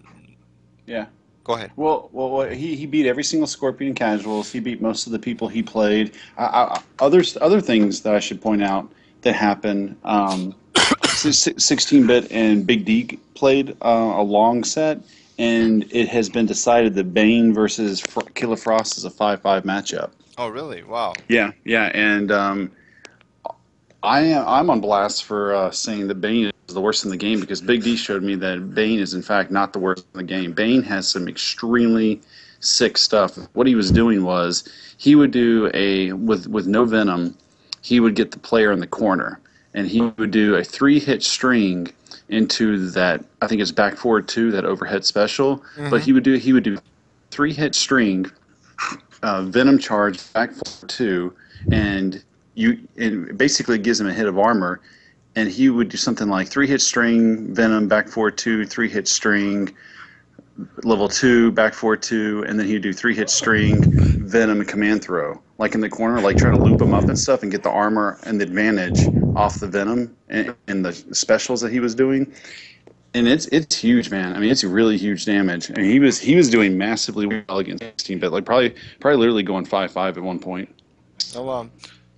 Yeah. go ahead. Well, he beat every single Scorpion in casuals. He beat most of the people he played. Other things that I should point out that happened. 16-bit and Big D played a long set, and it has been decided that Bane versus Killer Frost is a 5-5 matchup. Oh, really? Wow. Yeah, and I'm on blast for saying that Bane is the worst in the game because Big D showed me that Bane is in fact not the worst in the game. Bane has some extremely sick stuff. What he was doing was he would do with no venom, he would get the player in the corner, and he would do a 3-hit string into that, I think it's back forward 2, that overhead special. Mm-hmm. But he would do 3-hit string, venom charge back forward 2, and it basically gives him a hit of armor. And he would do something like 3-hit string, venom, back forward 2, 3-hit string, level 2, back forward 2, and then he'd do 3-hit string, venom, and command throw. Like in the corner, like try to loop him up and stuff and get the armor and the advantage off the venom and the specials that he was doing. And it's huge, man. I mean, it's really huge damage. I mean, he was doing massively well against 16-bit, like probably literally going 5-5 at one point. Oh,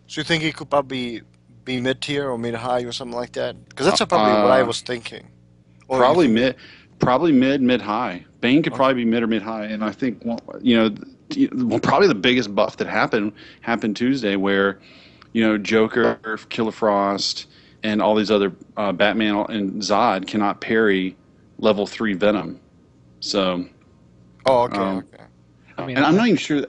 so you think he could probably be mid-tier or mid-high or something like that? Because that's probably what I was thinking. Or probably mid-high. Bane could probably be mid or mid-high, and I think probably the biggest buff that happened Tuesday, where Joker, Killer Frost, and all these other Batman and Zod cannot parry level 3 Venom. So. Oh, okay. I mean, and I'm not even sure.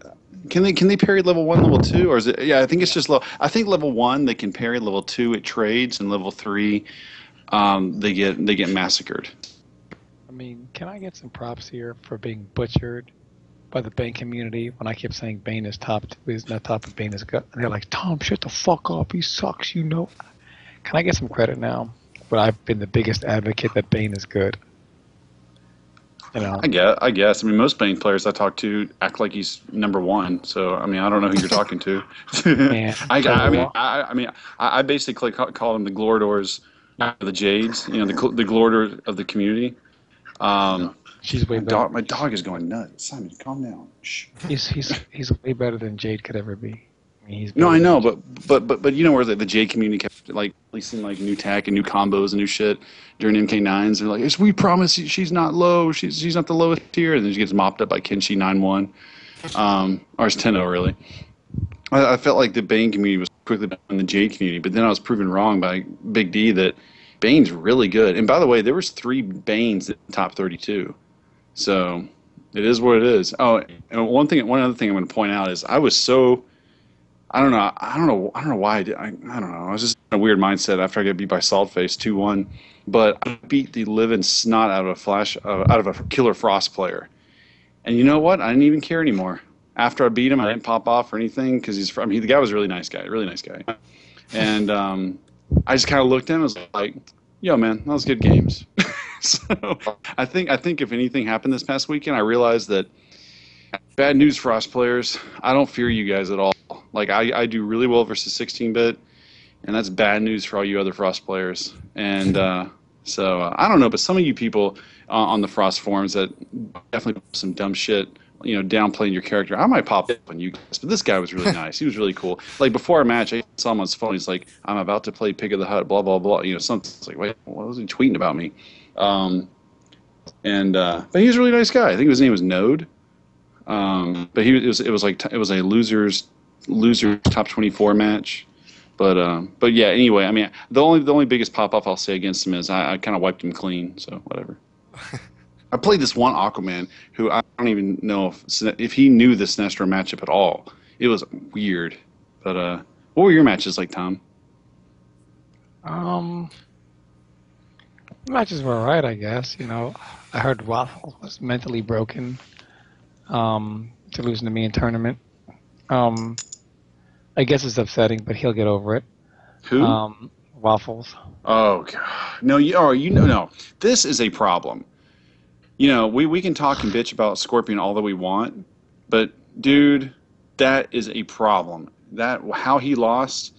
Can they parry level 1, level 2, or is it? Yeah, I think it's just low. I think level 1 they can parry, level 2 it trades, and level 3 they get massacred. I mean, can I get some props here for being butchered by the Bane community when I kept saying Bane is top, is not top, and Bane is good. And they're like, Tom, shut the fuck up. He sucks, you know. Can I get some credit now? But I've been the biggest advocate that Bane is good. You know. I guess. I mean, most Bane players I talk to act like he's number one. So, I mean, I don't know who you're talking to. And I basically call them the Gloradors, the Jades. You know, the Glorador of the community. She's way better. My dog is going nuts. Simon, calm down. Shh. He's way better than Jade could ever be. I mean, No, I know, but you know where the Jade community kept like releasing like new tech and new combos and new shit during MK9s. They're like, we promise she's not low. She's not the lowest tier, and then she gets mopped up by Kenshi 9-1, or it's 10-0 really. I felt like the Bane community was quickly better than the Jade community, but then I was proven wrong by Big D that Bane's really good. And by the way, there was 3 Banes in the top 32. So it is what it is. Oh, and one other thing I'm going to point out is I was so, I don't know why I don't know. I was just in a weird mindset after I got beat by Saltface 2-1, but I beat the living snot out of a Killer Frost player. And you know what? I didn't even care anymore. After I beat him, I didn't pop off or anything because the guy was a really nice guy. And I just kind of looked at him and was like, yo, man, that was good games. So I think if anything happened this past weekend, I realized that bad news Frost players, I don't fear you guys at all. Like I do really well versus 16-bit, and that's bad news for all you other Frost players. And so I don't know, but some of you people on the Frost forums that definitely some dumb shit, you know, downplaying your character. I might pop up on you guys, but this guy was really nice. He was really cool. Like before our match, I saw him on his phone. He's like, "I'm about to play Pig of the Hut," blah blah blah. You know, something. It's like, wait, what was he tweeting about me? But he was a really nice guy. I think his name was Node. But it was a loser top 24 match. But yeah. Anyway, I mean, the only biggest pop off I'll say against him is I kind of wiped him clean. So whatever. I played this one Aquaman who I don't even know if he knew the Sinestro matchup at all. It was weird. But what were your matches like, Tom? Matches were alright, I guess. You know, I heard Waffle was mentally broken to losing to me in tournament. I guess it's upsetting, but he'll get over it. Who? Waffles. Oh God! No, no. This is a problem. You know, we can talk and bitch about Scorpion all that we want, but dude, that is a problem. That how he lost,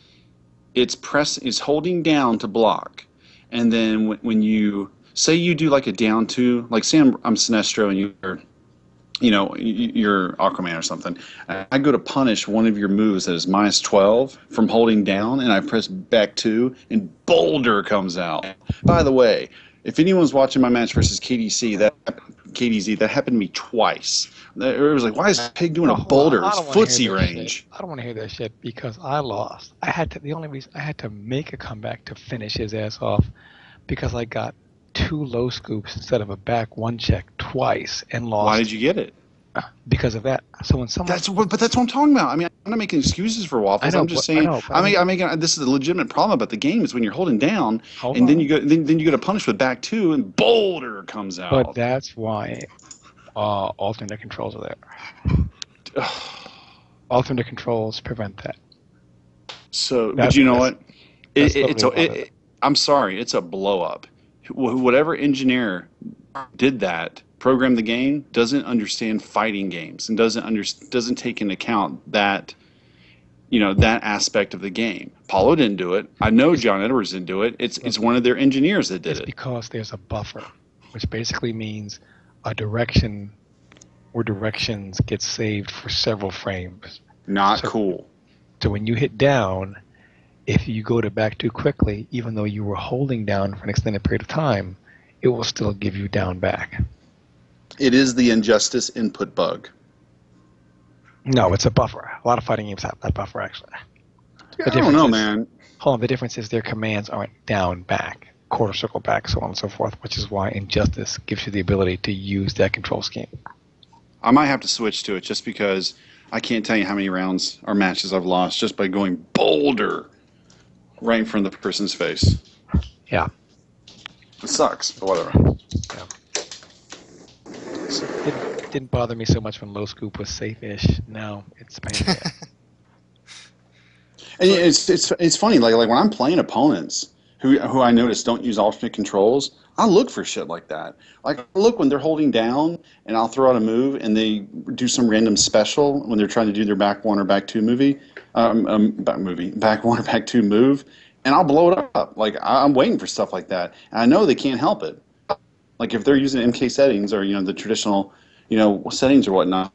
it's holding down to block, and then when you say you do like a down 2, like say I'm Sinestro and you're Aquaman or something. I go to punish one of your moves that is -12 from holding down, and I press back 2, and Boulder comes out. By the way, if anyone's watching my match versus KDZ, that happened to me twice. It was like, why is Pig doing a Boulder footsie range? I don't want to hear that shit because I lost. The only reason I had to make a comeback to finish his ass off because I got 2 low scoops instead of a back 1 check twice and lost. Why did you get it? Because of that. So when someone that's what I'm talking about. I mean, I'm not making excuses for Waffles. I'm just saying. I'm making this is a legitimate problem about the game is when you're holding down then you go to punish with back 2 and Boulder comes out. But that's why alternate controls are there. Alternate controls prevent that. So, but you know what? I'm sorry, it's a blow up. Whatever engineer did that, programmed the game, doesn't understand fighting games and doesn't take into account that, that aspect of the game. Paulo didn't do it. I know John Edwards didn't do it. It's one of their engineers that did it. It's because there's a buffer, which basically means a direction or directions get saved for several frames. Not cool. So when you hit down, if you go to back too quickly, even though you were holding down for an extended period of time, it will still give you down back. It is the Injustice input bug. No, it's a buffer. A lot of fighting games have that buffer, actually. I don't know, man. Hold on, the difference is their commands aren't down back, quarter circle back, so on and so forth, which is why Injustice gives you the ability to use that control scheme. I might have to switch to it just because I can't tell you how many rounds or matches I've lost just by going Boulder right in front of the person's face. Yeah. It sucks, but whatever. Yeah. didn't bother me so much when low scoop was safe-ish. Now it's pain in the ass. And it's funny, like when I'm playing opponents who I notice don't use alternate controls, I look for shit like that. Like I look when they're holding down, and I'll throw out a move, and they do some random special when they're trying to do their back one or back two back one or back two move, and I'll blow it up. Like I'm waiting for stuff like that, and I know they can't help it. Like if they're using MK settings or the traditional settings or whatnot,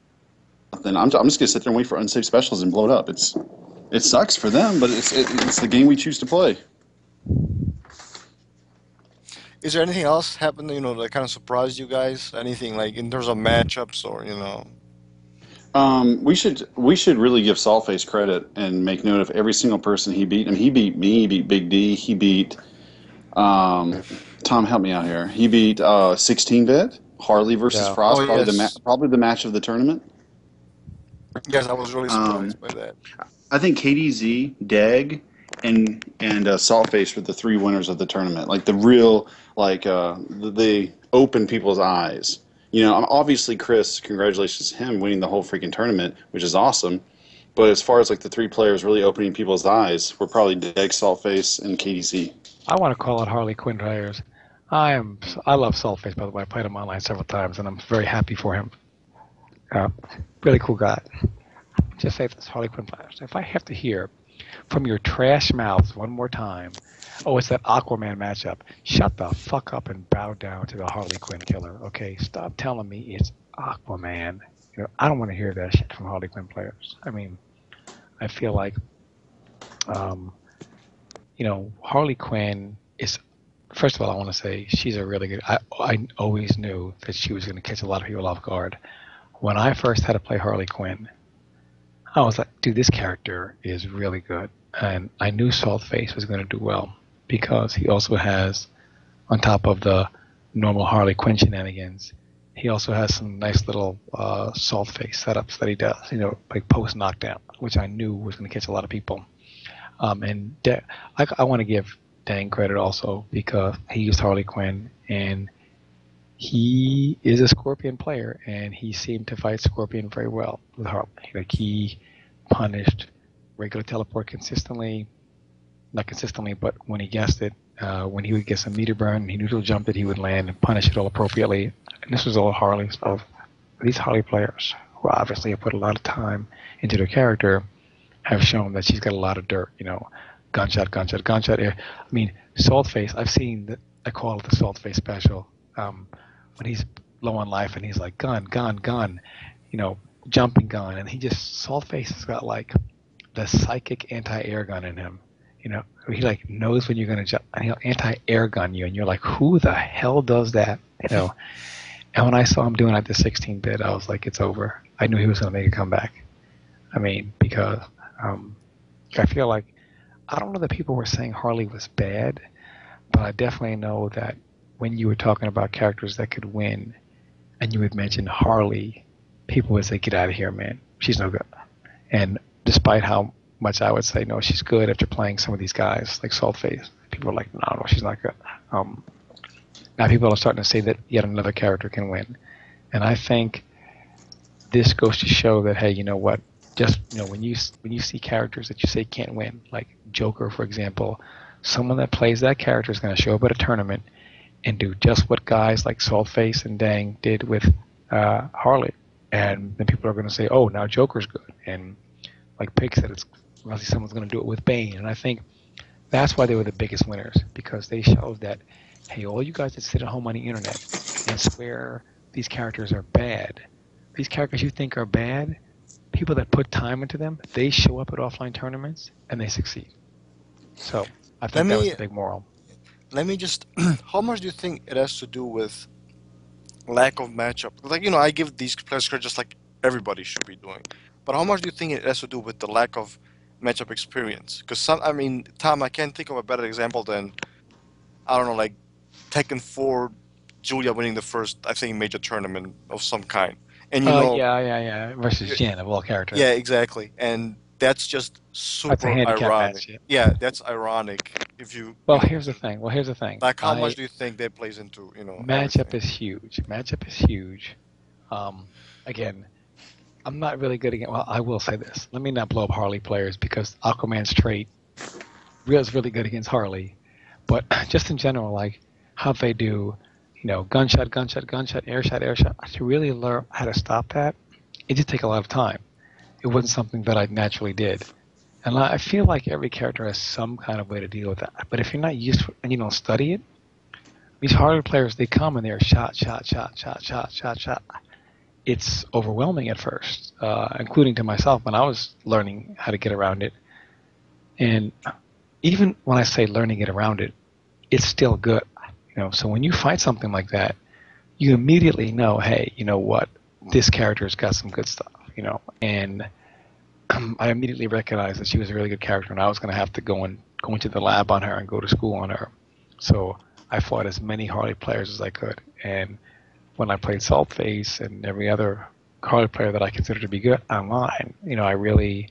then I'm just gonna sit there and wait for unsafe specials and blow it up. It sucks for them, but it's the game we choose to play. Is there anything else happened, that kind of surprised you guys? Anything like in terms of matchups or? We should really give Saltface credit and make note of every single person he beat. I mean, he beat me, he beat Big D, he beat Tom. Help me out here. He beat 16-bit Harley versus Yeah. Frost, Oh, yes. probably the match of the tournament. Yes, I was really surprised by that. I think KDZ, Dag, and Saltface were the three winners of the tournament. Like the real, they opened people's eyes. Obviously Chris, congratulations to him winning the whole freaking tournament, which is awesome. But as far as like the three players really opening people's eyes, were probably Dag, Saltface, and KDZ. I want to call out Harley Quinn players. I love Saltface, by the way. I played him online several times, and I'm very happy for him. Really cool guy. Just say this, Harley Quinn players. If I have to hear from your trash mouths one more time, oh, it's that Aquaman matchup. Shut the fuck up and bow down to the Harley Quinn killer. Okay, stop telling me it's Aquaman. I don't want to hear that shit from Harley Quinn players. I mean, I feel like, Harley Quinn is. First of all, I want to say she's a really good. I always knew that she was going to catch a lot of people off guard. When I first had to play Harley Quinn, I was like, dude, this character is really good. And I knew Saltface was going to do well because he also has, on top of the normal Harley Quinn shenanigans, he also has some nice little Saltface setups that he does, like post knockdown, which I knew was going to catch a lot of people. And I want to give Dang credit also because he used Harley Quinn and he is a Scorpion player, and he seemed to fight Scorpion very well with Harley. Like he punished regular teleport consistently, not consistently, but when he guessed it, when he would get some meter burn, he neutral jumped it, he would land and punish it all appropriately. And this was all Harley stuff. These Harley players, who obviously have put a lot of time into their character, have shown that she's got a lot of dirt. Gunshot, gunshot, gunshot. I mean, Saltface. I've seen I call it the Saltface special. When he's low on life and he's like gun, gun, gun, jumping gun, and Saltface has got like the psychic anti-air gun in him. He like knows when you're gonna jump, and he'll anti-air gun you, and you're like, who the hell does that? And when I saw him doing it at the 16-bit, I was like, it's over. I knew he was gonna make a comeback. I mean, because I feel like I don't know that people were saying Harley was bad, but I definitely know that when you were talking about characters that could win, and you would mention Harley, people would say, get out of here, man. She's no good. And despite how much I would say, no, she's good after playing some of these guys, like Saltface, people are like, no, she's not good. Now people are starting to say that yet another character can win. And I think this goes to show that, hey, you know what? Just, when you see characters that you say can't win, like Joker, for example, someone that plays that character is going to show up at a tournament and do just what guys like Saltface and Dang did with Harley. And then people are going to say, oh, now Joker's good. And like Pig said, obviously someone's going to do it with Bane. And I think that's why they were the biggest winners, because they showed that, hey, all you guys that sit at home on the internet and swear these characters are bad, these characters you think are bad, people that put time into them, they show up at offline tournaments and they succeed. So I think that was a big moral. Let me just, how much do you think it has to do with lack of matchup? Like, I give these players credit just like everybody should be doing. But how much do you think it has to do with the lack of matchup experience? Because Tom, I can't think of a better example than, I don't know, like Tekken 4, Julia winning the first, I think, major tournament of some kind. And yeah. Versus Jen of all characters. Yeah, exactly. And that's just super ironic. Match, yeah, that's ironic. If you. Well, here's the thing. Like, how much do you think that plays into, Matchup is huge. Again, I'm not really good against. Well, I will say this. Let me not blow up Harley players because Aquaman's trait is really good against Harley. But just in general, like how they do, gunshot, gunshot, gunshot, air shot, air shot. To really learn how to stop that, it did take a lot of time. It wasn't something that I naturally did. And I feel like every character has some kind of way to deal with that. But if you're not used to it and you don't study it, these Harley players, they come and they're shot, shot, shot, shot, shot, shot, shot. It's overwhelming at first, including to myself when I was learning how to get around it. And even when I say learning to get around it, it's still good. So when you fight something like that, you immediately know, hey, you know what? This character's got some good stuff, And I immediately recognized that she was a really good character, and I was going to have to go into the lab on her and go to school on her. So I fought as many Harley players as I could, and when I played Saltface and every other Harley player that I considered to be good online, I really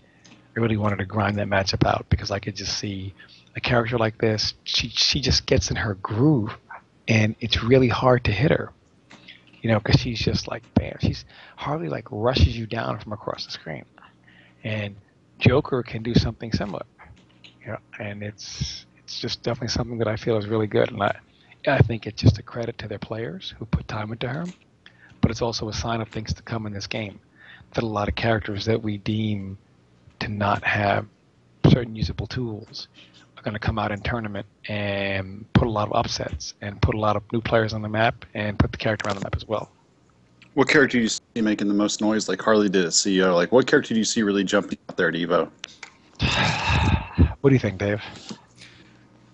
wanted to grind that matchup out because I could just see a character like this. She just gets in her groove, and it's really hard to hit her, because she's just like bam. Harley like rushes you down from across the screen, and Joker can do something similar, and it's just definitely something that I feel is really good, and I think it's just a credit to their players who put time into her, but it's also a sign of things to come in this game. That a lot of characters that we deem to not have certain usable tools are going to come out in tournament and put a lot of upsets and put a lot of new players on the map and put the character on the map as well. What character do you see making the most noise like Harley did at CEO? Like, what character do you see really jumping out there at EVO? What do you think, Dave?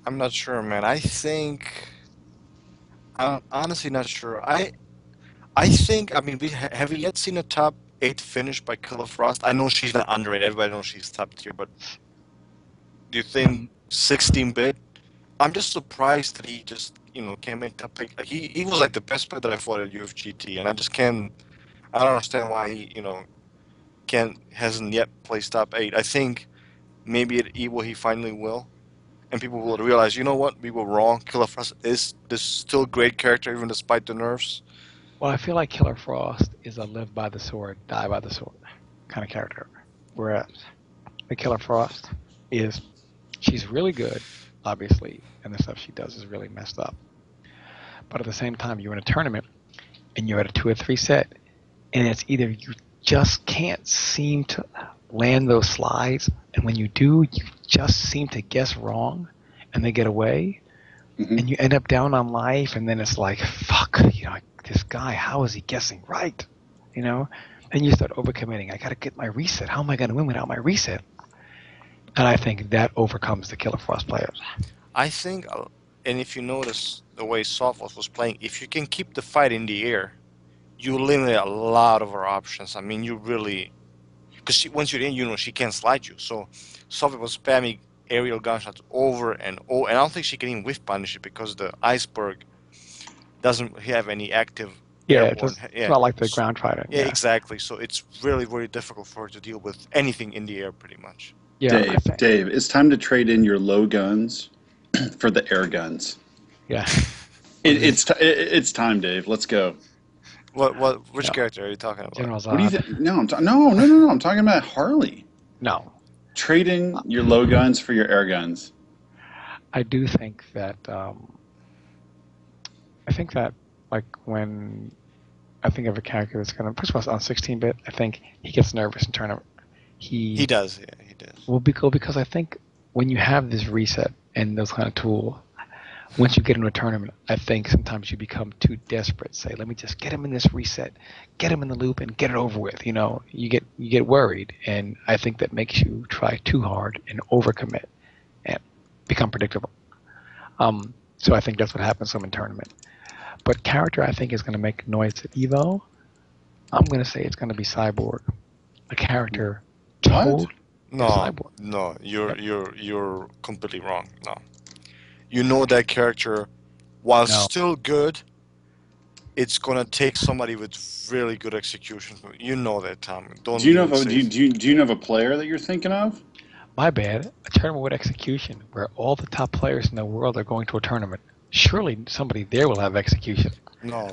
I'm not sure, man. I'm honestly not sure. I think, I mean, have we yet seen a top 8 finish by Killer Frost? I know she's not underrated. Everybody knows she's top tier, but do you think 16-bit? I'm just surprised that he just, can't make top 8. Like, he was like the best player that I fought at UFGT, and I don't understand why he, hasn't yet placed top 8. I think maybe at EVO he finally will. And people will realize, you know what, we were wrong. Killer Frost is this still great character, even despite the nerfs. Well, I feel like Killer Frost is a live by the sword, die by the sword kind of character. Whereas the Killer Frost she's really good, obviously, and the stuff she does is really messed up. But at the same time, you're in a tournament, and you're at a 2 or 3 set, and it's either you just can't seem to land those slides, and when you do, you just seem to guess wrong, and they get away, and you end up down on life, and then it's like, fuck, this guy, how is he guessing right? And you start overcommitting. I got to get my reset. How am I going to win without my reset? And I think that overcomes the Killer Frost players. I think, and if you notice the way Software was playing, if you can keep the fight in the air, you eliminate a lot of her options. I mean, you really... Because once you're in, she can't slide you. So Sophie was spamming aerial gunshots over and over. And I don't think she can even whiff punish it because the iceberg doesn't have any active airborne. It's not like the ground fighter. Yeah, exactly. So it's really, very difficult for her to deal with anything in the air, pretty much. Yeah, Dave, it's time to trade in your low guns for the air guns. Yeah. It's time, Dave. Let's go. Which character are you talking about? General Zod. What do you think? No, I'm talking about Harley. No. Trade in your low guns for your air guns. I do think that like when I think of a character that's going to, first of all, on 16-bit, I think he gets nervous in tournament. He does, yeah, he does. Well, because I think when you have this reset and those kind of tools, once you get into a tournament, I think sometimes you become too desperate. Say, let me just get him in this reset, get him in the loop, and get it over with. You get worried, and I think that makes you try too hard and overcommit and become predictable. So I think that's what happens some in tournament. But character, I think, is going to make noise at EVO. I'm going to say it's going to be Cyborg, a character. What? No, you're completely wrong. No. You know that character, while still good, it's gonna take somebody with really good execution. You know that, Tom. Do you know of a player that you're thinking of? My bad. A tournament with execution, where all the top players in the world are going to a tournament. Surely somebody there will have execution. No,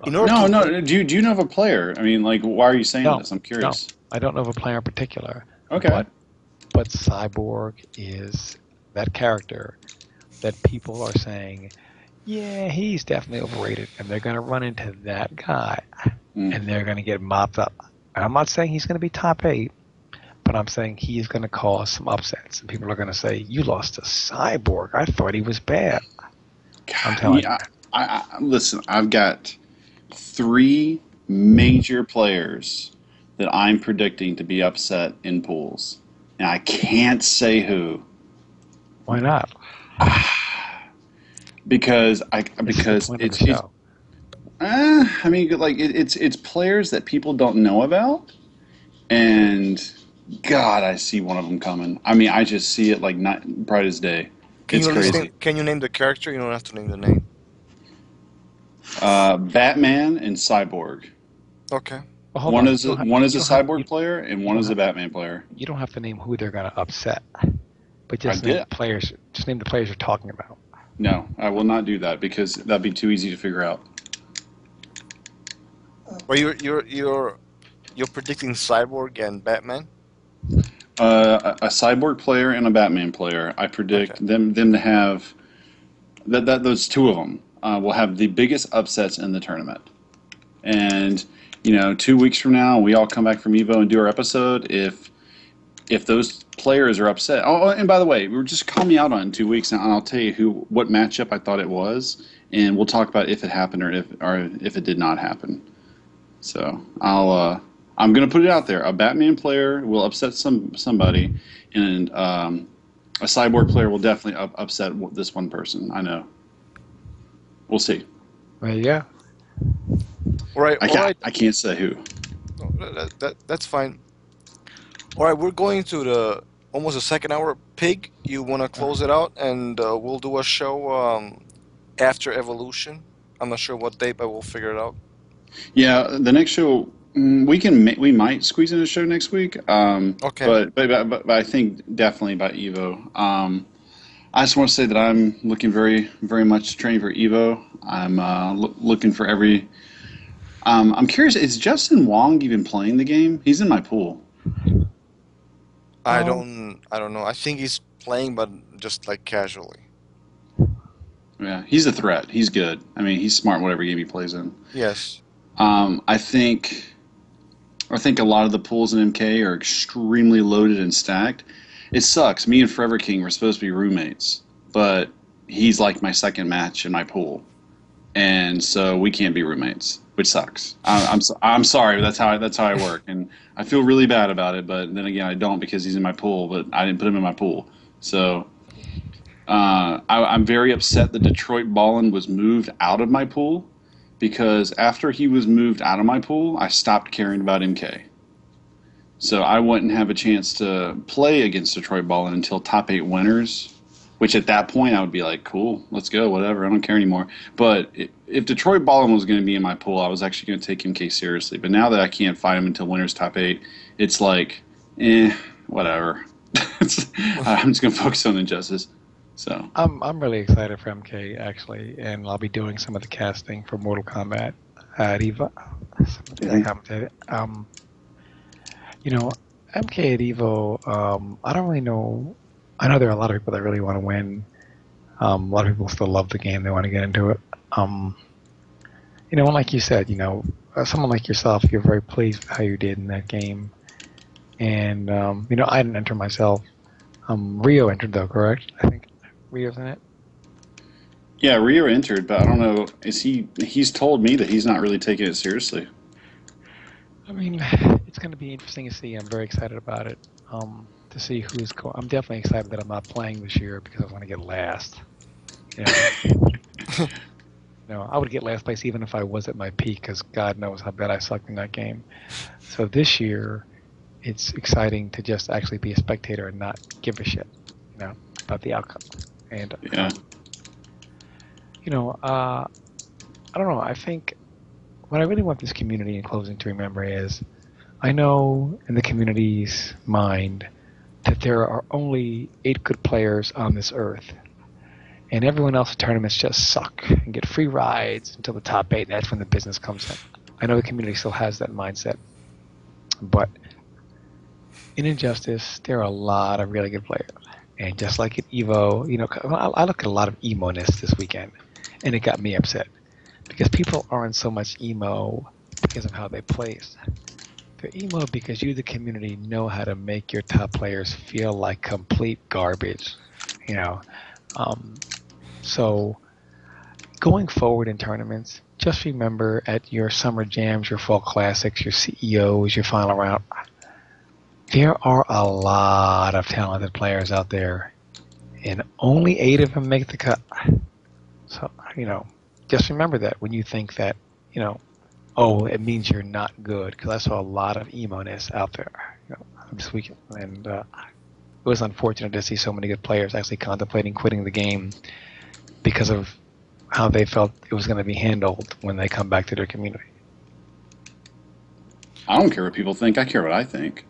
In order No, to no. Do you know of a player? I mean, like, why are you saying No, this? I'm no, curious. I don't know of a player in particular, Okay. but Cyborg is that character that people are saying, yeah, he's definitely overrated, and they're going to run into that guy, Mm. and they're going to get mopped up. And I'm not saying he's going to be top 8, but I'm saying he's going to cause some upsets, and people are going to say, you lost to Cyborg. I thought he was bad. I'm telling Yeah, listen. I've got 3 major players that I'm predicting to be upset in pools, and I can't say who why not? because This is the because point of the it's show. I mean, like it's players that people don't know about, and God, I see one of them coming. I mean, I just see it like not bright as day. It's crazy. Can you name the character? You don't have to name the name. Batman and Cyborg. Okay. Well, hold One on. is You don't have, one is you a don't have, Cyborg player, and you one don't is a have, Batman player. you don't have to name who they're going to upset, but I just name did. the players. Just name the players you're talking about. No, I will not do that because that'd be too easy to figure out. Well, you're predicting Cyborg and Batman. A Cyborg player and a Batman player. I Okay. predict them to have that those 2 of them will have the biggest upsets in the tournament. And 2 weeks from now, we all come back from Evo and do our episode. If those players are upset, oh, and by the way, we're just call me out on it in 2 weeks, and I'll tell you what matchup I thought it was, and we'll talk about if it happened or if it did not happen. So I'm gonna put it out there. A Batman player will upset somebody, and a Cyborg player will definitely upset this one person. I know. We'll see. There you go. All right. All right. I can't say who. That's fine. All right. We're going to the almost the second hour. Pig, you want to close it out, and we'll do a show after Evolution. I'm not sure what date, but we'll figure it out. Yeah, the next show we might squeeze in a show next week. Okay. But I think definitely by Evo. I just want to say that I'm looking very very much to train for Evo. I'm looking for every. I'm curious. Is Justin Wong even playing the game? He's in my pool. I don't know. I think he's playing, but just like casually. Yeah, he's a threat. He's good. I mean, he's smart. Whatever game he plays in. Yes. I think a lot of the pools in MK are extremely loaded and stacked. It sucks. Me and Forever King were supposed to be roommates, but he's like my second match in my pool, and so we can't be roommates, which sucks. I'm sorry, but that's how I work, and I feel really bad about it. But then again, I don't because he's in my pool, but I didn't put him in my pool, so. I'm very upset that Detroit Ballin was moved out of my pool because after he was moved out of my pool, I stopped caring about MK. So I wouldn't have a chance to play against Detroit Ballin until top 8 winners, which at that point I would be like, cool, let's go, whatever, I don't care anymore. But if Detroit Ballin was going to be in my pool, I was actually going to take MK seriously. But now that I can't fight him until winners top 8, it's like, whatever. I'm just going to focus on Injustice. So I'm really excited for MK actually, and I'll be doing some of the casting for Mortal Kombat at Evo. MK at Evo. I don't really know. I know there are a lot of people that really want to win. A lot of people still love the game. They want to get into it. And like you said, someone like yourself, you're very pleased with how you did in that game. And I didn't enter myself. Rio entered though, correct? I think Rio's in it. yeah, Rio entered, but I don't know. He's told me that he's not really taking it seriously. I mean, it's going to be interesting to see. I'm very excited about it. To see who's going. I'm definitely excited that I'm not playing this year because I want to get last. I would get last place even if I was at my peak because God knows how bad I sucked in that game. So this year, it's exciting to just actually be a spectator and not give a shit, about the outcome. And Yeah. I don't know. I think what I really want this community in closing to remember is, I know in the community's mind that there are only 8 good players on this earth, and everyone else's tournaments just suck and get free rides until the top 8. That's when the business comes in. I know the community still has that mindset, but in Injustice, there are a lot of really good players. And just like at Evo, I look at a lot of emo-ness this weekend, and it got me upset because people aren't so much emo because of how they place. They're emo because you, the community, know how to make your top players feel like complete garbage. So going forward in tournaments, just remember at your summer jams, your fall classics, your CEOs, your final round, there are a lot of talented players out there, and only 8 of them make the cut. So, just remember that when you think that, it means you're not good, because I saw a lot of emo-ness out there this weekend, and it was unfortunate to see so many good players actually contemplating quitting the game because of how they felt it was going to be handled when they come back to their community. I don't care what people think. I care what I think.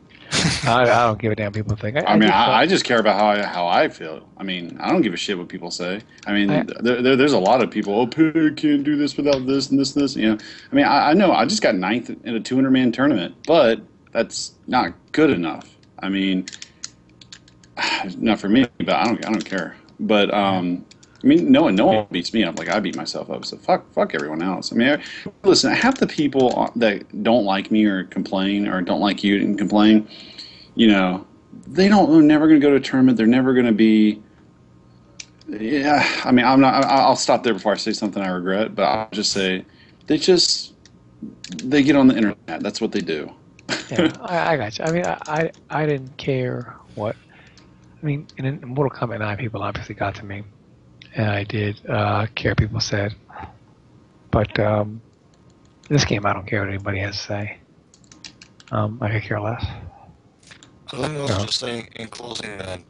I don't give a damn people think. I just care about how I feel. I mean, I don't give a shit what people say. I mean, there's a lot of people. Oh, Pig can't do this without this and this and this. I mean, I know. I just got 9th in a 200-man tournament, but that's not good enough. I mean, not for me, but I don't care. But I mean, no one beats me up like I beat myself up. So fuck everyone else. I mean, listen, half the people that don't like me or complain, or don't like you and complain, they're never going to go to a tournament. They're never going to be. Yeah, I mean, I'm not. I'll stop there before I say something I regret. But I'll just say, they get on the internet. That's what they do. Yeah, I got you. I mean, I didn't care what. I mean, in Mortal Kombat 9, people obviously got to me. And I did care, people said. But this game, I don't care what anybody has to say. I could care less. Let me also just say in closing that...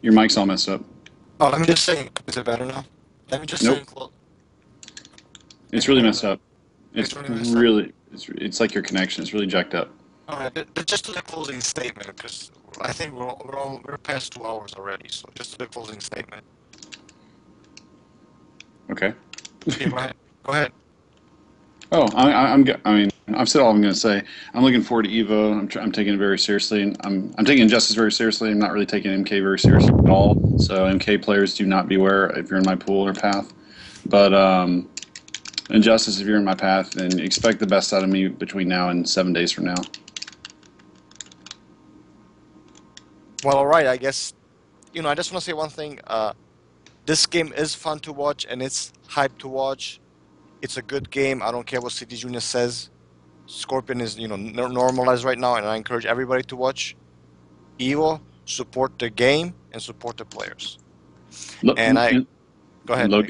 Your mic's all messed up. Oh, let me just say... Is it better now? Let me just say in closing... It's really messed up. It's really... It's like your connection. It's really jacked up. All right, but just to the closing statement, because I think we're past 2 hours already, so just to the closing statement. Okay. Yeah, go ahead. Oh, I mean, I've said all I'm going to say. I'm looking forward to Evo. I'm taking it very seriously. I'm taking Injustice very seriously. I'm not really taking MK very seriously at all. So MK players, do not beware if you're in my pool or path. But Injustice, if you're in my path, then expect the best out of me between now and 7 days from now. Well, all right. I guess I just want to say one thing. This game is fun to watch, and it's hype to watch. It's a good game. I don't care what City Junior says. Scorpion is, normalized right now, and I encourage everybody to watch Evo, support the game, and support the players. Go ahead. Low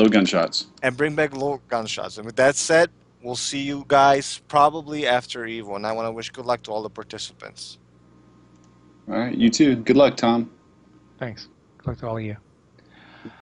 gunshots. And bring back low gunshots. And with that said, we'll see you guys probably after Evo, and I want to wish good luck to all the participants. All right, you too. Good luck, Tom. Thanks. Good luck to all of you.